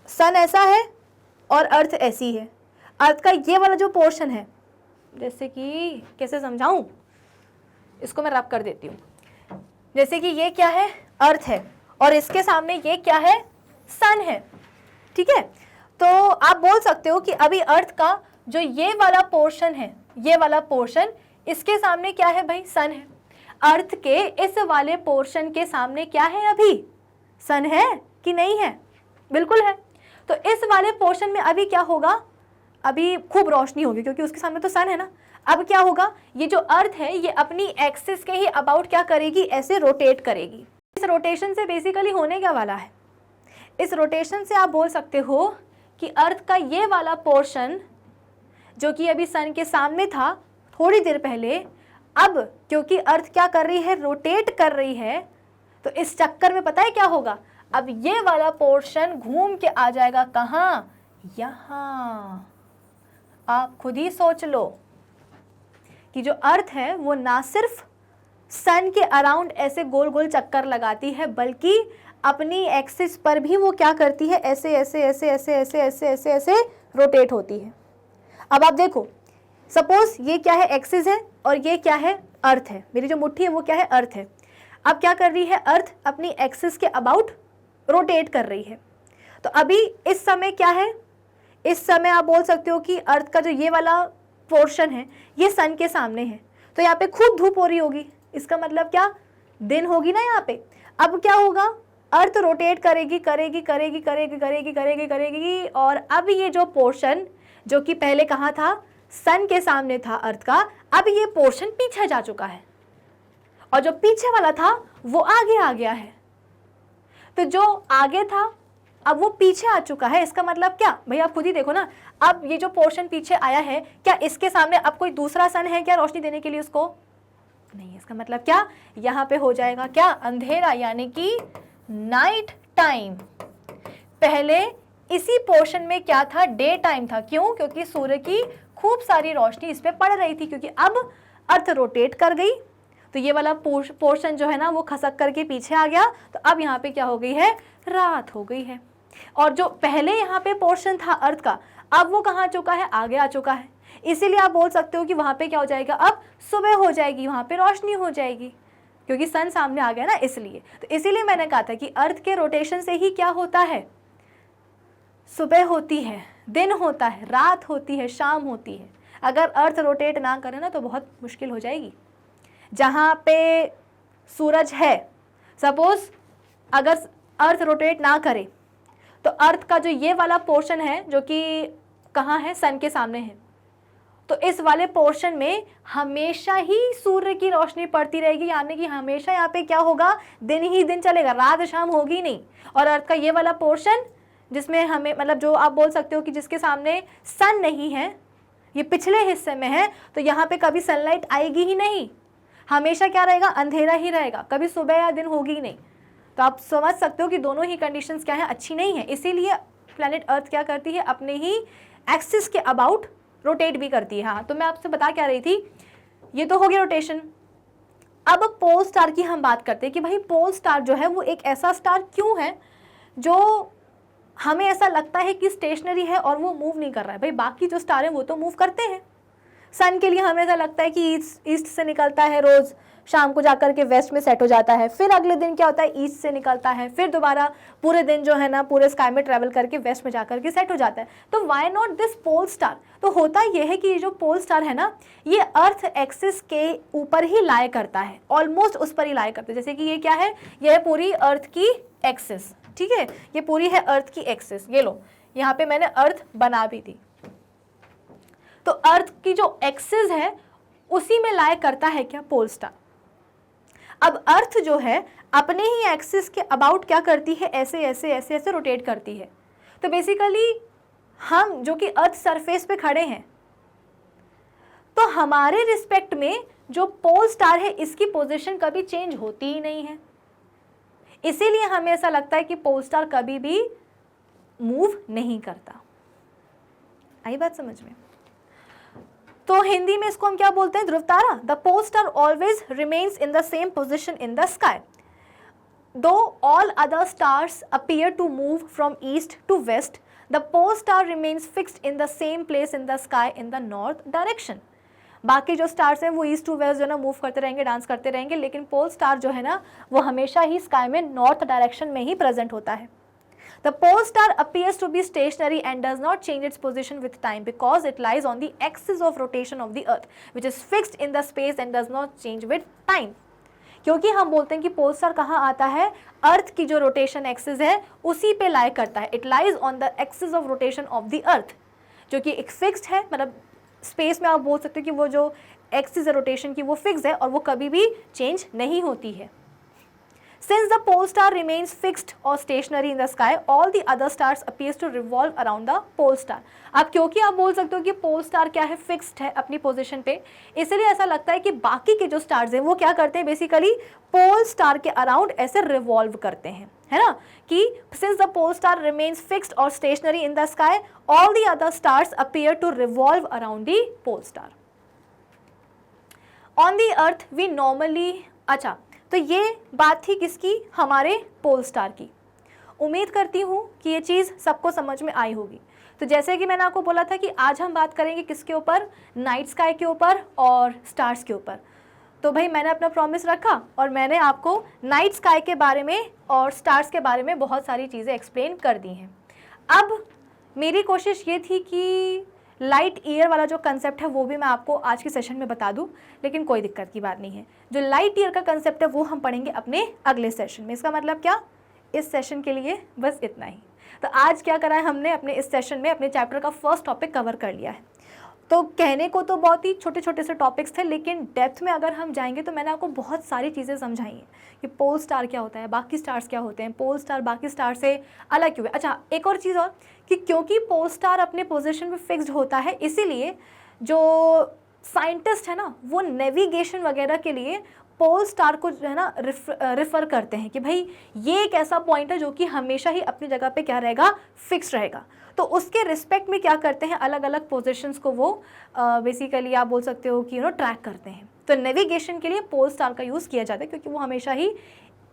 सन ऐसा है और अर्थ ऐसी है। अर्थ का ये वाला जो पोर्शन है, जैसे कि कैसे समझाऊं, इसको मैं रब कर देती हूँ। जैसे कि ये क्या है, अर्थ है, और इसके सामने ये क्या है, सन है, ठीक है। तो आप बोल सकते हो कि अभी अर्थ का जो ये वाला पोर्शन है, ये वाला पोर्शन, इसके सामने क्या है भाई, सन है। अर्थ के इस वाले पोर्शन के सामने क्या है, अभी सन है कि नहीं है, बिल्कुल है। तो इस वाले पोर्शन में अभी क्या होगा, अभी खूब रोशनी होगी क्योंकि उसके सामने तो सन है ना। अब क्या होगा, ये जो अर्थ है ये अपनी एक्सिस के ही अबाउट क्या करेगी, ऐसे रोटेट करेगी। इस रोटेशन से बेसिकली होने क्या वाला है, इस रोटेशन से आप बोल सकते हो कि अर्थ का ये वाला पोर्शन जो कि अभी सन के सामने था थोड़ी देर पहले, अब क्योंकि अर्थ क्या कर रही है, रोटेट कर रही है, तो इस चक्कर में पता है क्या होगा, अब ये वाला पोर्शन घूम के आ जाएगा कहाँ, यहाँ। आप खुद ही सोच लो कि जो अर्थ है वो ना सिर्फ सन के अराउंड ऐसे गोल गोल चक्कर लगाती है, बल्कि अपनी एक्सिस पर भी वो क्या करती है, ऐसे ऐसे ऐसे ऐसे ऐसे ऐसे ऐसे ऐसे रोटेट होती है। अब आप देखो, सपोज ये क्या है, एक्सिस है, और ये क्या है, अर्थ है। मेरी जो मुट्ठी है वो क्या है, अर्थ है। अब क्या कर रही है, अर्थ अपनी एक्सिस के अबाउट रोटेट कर रही है। तो अभी इस समय क्या है, इस समय आप बोल सकते हो कि अर्थ का जो ये वाला पोर्शन है ये सन के सामने है, तो यहाँ पे खूब धूप हो रही होगी, इसका मतलब क्या, दिन होगी ना यहाँ पे। अब क्या होगा, अर्थ रोटेट करेगी करेगी करेगी करेगी करेगी करेगी करेगी, और अब ये जो पोर्शन जो कि पहले कहाँ था, सन के सामने था अर्थ का, अब ये पोर्शन पीछे जा चुका है, और जो पीछे वाला था वो आगे आ गया है। तो जो आगे था अब वो पीछे आ चुका है। इसका मतलब क्या भाई, आप खुद ही देखो ना, अब ये जो पोर्शन पीछे आया है, क्या इसके सामने अब कोई दूसरा सन है क्या रोशनी देने के लिए उसको, नहीं। इसका मतलब क्या, यहाँ पे हो जाएगा क्या, अंधेरा, यानी कि नाइट टाइम। पहले इसी पोर्शन में क्या था, डे टाइम था। क्यों, क्योंकि सूर्य की खूब सारी रोशनी इस पे पड़ रही थी, क्योंकि अब अर्थ रोटेट कर गई, तो ये वाला पोर्शन जो है ना वो खसक करके पीछे आ गया, तो अब यहाँ पे क्या हो गई है, रात हो गई है। और जो पहले यहाँ पे पोर्शन था अर्थ का, अब वो कहाँ आ चुका है, आगे आ चुका है। इसीलिए आप बोल सकते हो कि वहाँ पे क्या हो जाएगा, अब सुबह हो जाएगी, वहाँ पे रोशनी हो जाएगी, क्योंकि सन सामने आ गया ना, इसलिए। तो इसीलिए मैंने कहा था कि अर्थ के रोटेशन से ही क्या होता है, सुबह होती है, दिन होता है, रात होती है, शाम होती है। अगर अर्थ रोटेट ना करे ना तो बहुत मुश्किल हो जाएगी। जहाँ पे सूरज है, सपोज अगर अर्थ रोटेट ना करे, तो अर्थ का जो ये वाला पोर्शन है जो कि कहाँ है, सन के सामने है, तो इस वाले पोर्शन में हमेशा ही सूर्य की रोशनी पड़ती रहेगी, यानी कि हमेशा यहाँ पे क्या होगा, दिन ही दिन चलेगा, रात शाम होगी नहीं। और अर्थ का ये वाला पोर्शन जिसमें हमें मतलब जो आप बोल सकते हो कि जिसके सामने सन नहीं है, ये पिछले हिस्से में है, तो यहाँ पे कभी सनलाइट आएगी ही नहीं, हमेशा क्या रहेगा, अंधेरा ही रहेगा, कभी सुबह या दिन होगी ही नहीं। तो आप समझ सकते हो कि दोनों ही कंडीशंस क्या है, अच्छी नहीं है। इसीलिए प्लैनेट अर्थ क्या करती है, अपने ही एक्सिस के अबाउट रोटेट भी करती है। हाँ, तो मैं आपसे बता क्या रही थी, ये तो हो गया रोटेशन। अब पोल स्टार की हम बात करते हैं कि भाई पोल स्टार जो है वो एक ऐसा स्टार क्यों है जो हमें ऐसा लगता है कि स्टेशनरी है और वो मूव नहीं कर रहा है। भाई बाकी जो स्टार हैं वो तो मूव करते हैं। सन के लिए हमें ऐसा लगता है कि ईस्ट से निकलता है, रोज शाम को जाकर के वेस्ट में सेट हो जाता है, फिर अगले दिन क्या होता है, ईस्ट से निकलता है, फिर दोबारा पूरे दिन जो है ना पूरे स्काई में ट्रैवल करके वेस्ट में जाकर के सेट हो जाता है। तो why not this pole star. तो होता यह है कि ये जो पोल स्टार है ना, ये अर्थ एक्सिस के ऊपर ही लाए करता है, ऑलमोस्ट उस पर ही लाए करता है। जैसे कि ये क्या है, यह है पूरी अर्थ की एक्सिस, ठीक है, ये पूरी है अर्थ की एक्सिस। ये लो, यहाँ पे मैंने अर्थ बना भी दी। तो अर्थ की जो एक्सिस है उसी में लाए करता है क्या, पोल स्टार। अब अर्थ जो है अपने ही एक्सिस के अबाउट क्या करती है, ऐसे ऐसे ऐसे ऐसे रोटेट करती है। तो बेसिकली हम जो कि अर्थ सरफेस पे खड़े हैं, तो हमारे रिस्पेक्ट में जो पोल स्टार है इसकी पोजीशन कभी चेंज होती ही नहीं है। इसीलिए हमें ऐसा लगता है कि पोल स्टार कभी भी मूव नहीं करता। आई बात समझ में। तो हिंदी में इसको हम क्या बोलते हैं, ध्रुव तारा। The pole star always remains in the same position in the sky, though all other stars appear to move from east to west, the pole star remains fixed in the same place in the sky in the north direction. बाकी जो stars हैं वो east to waste जो है ना move करते रहेंगे, dance करते रहेंगे, लेकिन पोल स्टार जो है ना वो हमेशा ही स्काई में नॉर्थ डायरेक्शन में ही प्रेजेंट होता है। The pole star appears to be stationary and does not change its position with time because it lies on the axis of rotation of the earth, which is fixed in the space and does not change with time. क्योंकि हम बोलते हैं कि pole star कहाँ आता है, अर्थ की जो रोटेशन एक्सिस है उसी पे लाई करता है। It lies on the axis of rotation of the earth, जो कि एक फिक्स्ड है, मतलब स्पेस में आप बोल सकते हो कि वो जो एक्सिस है रोटेशन की वो फिक्स है और वो कभी भी चेंज नहीं होती है। Since the pole star remains fixed or stationary in the sky, all the other stars appears to revolve around the pole star. अब क्योंकि आप बोल सकते हो कि पोल स्टार क्या है, फिक्स्ड है अपनी पोजीशन पे, इसलिए ऐसा लगता है कि बाकी के जो स्टार्स हैं वो क्या करते हैं, बेसिकली पोल स्टार के अराउंड ऐसे रिवॉल्व करते हैं, है ना, कि since the pole star remains fixed or stationary in the sky, all the other stars appear to revolve around the pole star. On the earth we normally, अच्छा तो ये बात थी किसकी, हमारे पोल स्टार की। उम्मीद करती हूँ कि ये चीज़ सबको समझ में आई होगी। तो जैसे कि मैंने आपको बोला था कि आज हम बात करेंगे किसके ऊपर, नाइट स्काई के ऊपर और स्टार्स के ऊपर। तो भाई मैंने अपना प्रॉमिस रखा और मैंने आपको नाइट स्काई के बारे में और स्टार्स के बारे में बहुत सारी चीज़ें एक्सप्लेन कर दी हैं। अब मेरी कोशिश ये थी कि लाइट ईयर वाला जो कंसेप्ट है वो भी मैं आपको आज के सेशन में बता दूं, लेकिन कोई दिक्कत की बात नहीं है। जो लाइट ईयर का कंसेप्ट है वो हम पढ़ेंगे अपने अगले सेशन में। इसका मतलब क्या, इस सेशन के लिए बस इतना ही। तो आज क्या करा है हमने, अपने इस सेशन में अपने चैप्टर का फर्स्ट टॉपिक कवर कर लिया है। तो कहने को तो बहुत ही छोटे छोटे से टॉपिक्स थे, लेकिन डेप्थ में अगर हम जाएंगे तो मैंने आपको बहुत सारी चीज़ें समझाई हैं कि पोल स्टार क्या होता है, बाकी स्टार्स क्या होते हैं, पोल स्टार बाकी स्टार से अलग क्यों है। अच्छा एक और चीज़ और कि क्योंकि पोल स्टार अपने पोजीशन पे फिक्स्ड होता है, इसीलिए जो साइंटिस्ट है ना वो नेविगेशन वगैरह के लिए पोल स्टार को जो है ना रिफ़र करते हैं कि भाई ये एक ऐसा पॉइंट है जो कि हमेशा ही अपनी जगह पे क्या रहेगा, फिक्स रहेगा। तो उसके रिस्पेक्ट में क्या करते हैं, अलग अलग पोजीशंस को वो बेसिकली आप बोल सकते हो कि ट्रैक करते हैं। तो नेविगेशन के लिए पोल स्टार का यूज़ किया जाता है क्योंकि वो हमेशा ही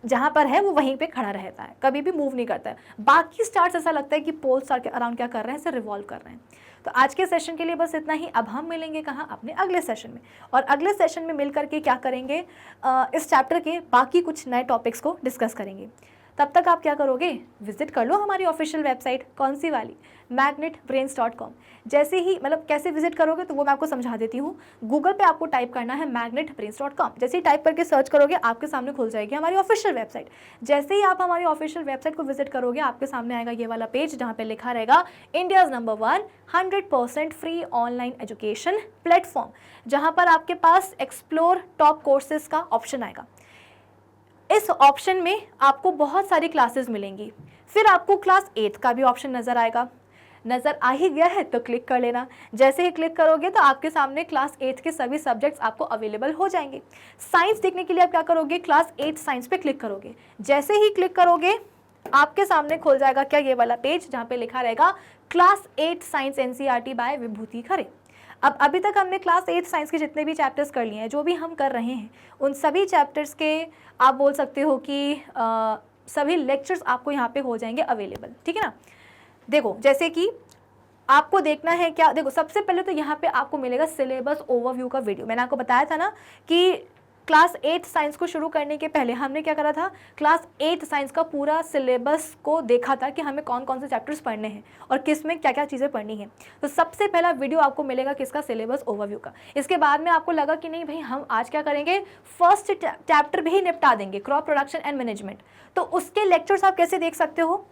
जहाँ पर है वो वहीं पे खड़ा रहता है, कभी भी मूव नहीं करता है। बाकी स्टार्स ऐसा लगता है कि पोल स्टार के अराउंड क्या कर रहे हैं, इसे रिवॉल्व कर रहे हैं। तो आज के सेशन के लिए बस इतना ही। अब हम मिलेंगे कहाँ, अपने अगले सेशन में, और अगले सेशन में मिल करके क्या करेंगे, इस चैप्टर के बाकी कुछ नए टॉपिक्स को डिस्कस करेंगे। तब तक आप क्या करोगे, विजिट कर लो हमारी ऑफिशियल वेबसाइट, कौन सी वाली, magnetbrains.com। जैसे ही मतलब कैसे विजिट करोगे तो वो मैं आपको समझा देती हूँ। गूगल पे आपको टाइप करना है magnetbrains.com। जैसे ही टाइप करके सर्च करोगे आपके सामने खुल जाएगी हमारी ऑफिशियल वेबसाइट। जैसे ही आप हमारी ऑफिशियल वेबसाइट को विजिट करोगे आपके सामने आएगा ये वाला पेज जहाँ पे लिखा रहेगा India's number 1 100% free online education platform, जहाँ पर आपके पास एक्सप्लोर टॉप कोर्सेज का ऑप्शन आएगा। इस ऑप्शन में आपको बहुत सारी क्लासेस मिलेंगी। फिर आपको क्लास 8 का भी ऑप्शन नज़र आएगा। नज़र आ ही गया है तो क्लिक कर लेना। जैसे ही क्लिक करोगे तो आपके सामने क्लास 8 के सभी सब्जेक्ट्स आपको अवेलेबल हो जाएंगे। साइंस देखने के लिए आप क्या करोगे, क्लास 8 साइंस पे क्लिक करोगे। जैसे ही क्लिक करोगे आपके सामने खुल जाएगा क्या, ये वाला पेज जहाँ पे लिखा रहेगा क्लास 8 साइंस NCERT बाय विभूति खरे। अब अभी तक हमने क्लास 8 साइंस के जितने भी चैप्टर्स कर लिए हैं, जो भी हम कर रहे हैं, उन सभी चैप्टर्स के आप बोल सकते हो कि सभी लेक्चर्स आपको यहाँ पे हो जाएंगे अवेलेबल, ठीक है ना। देखो जैसे कि आपको देखना है क्या, देखो सबसे पहले तो यहाँ पे आपको मिलेगा सिलेबस ओवरव्यू का वीडियो। मैंने आपको बताया था ना कि क्लास 8 साइंस को शुरू करने के पहले हमने क्या करा था, क्लास 8 साइंस का पूरा सिलेबस को देखा था कि हमें कौन कौन से चैप्टर्स पढ़ने हैं और किस में क्या क्या चीज़ें पढ़नी है। तो सबसे पहला वीडियो आपको मिलेगा किसका, सिलेबस ओवरव्यू का। इसके बाद में आपको लगा कि नहीं भाई हम आज क्या करेंगे, फर्स्ट चैप्टर भी निपटा देंगे, क्रॉप प्रोडक्शन एंड मैनेजमेंट। तो उसके लेक्चर्स आप कैसे देख सकते हो,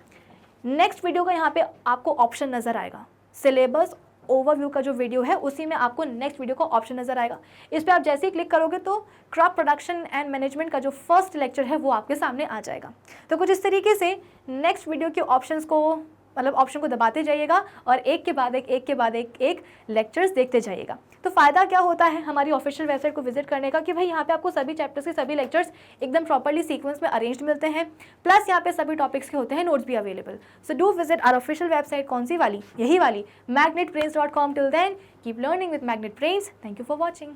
नेक्स्ट वीडियो का यहाँ पे आपको ऑप्शन नज़र आएगा, सिलेबस ओवरव्यू का जो वीडियो है उसी में आपको नेक्स्ट वीडियो का ऑप्शन नजर आएगा। इस पर आप जैसे ही क्लिक करोगे तो क्रॉप प्रोडक्शन एंड मैनेजमेंट का जो फर्स्ट लेक्चर है वो आपके सामने आ जाएगा। तो कुछ इस तरीके से नेक्स्ट वीडियो के ऑप्शंस को मतलब ऑप्शन को दबाते जाइएगा और एक के बाद एक लेक्चर्स देखते जाइएगा। तो फ़ायदा क्या होता है हमारी ऑफिशियल वेबसाइट को विजिट करने का कि भाई यहाँ पे आपको सभी चैप्टर्स के सभी लेक्चर्स एकदम प्रॉपर्ली सीक्वेंस में अरेंज्ड मिलते हैं, प्लस यहाँ पे सभी टॉपिक्स के होते हैं नोट्स भी available. So do visit our official website, कौन सी वाली, यही वाली magnetbrains.com। Till then keep learning with Magnet Brains. Thank you for watching.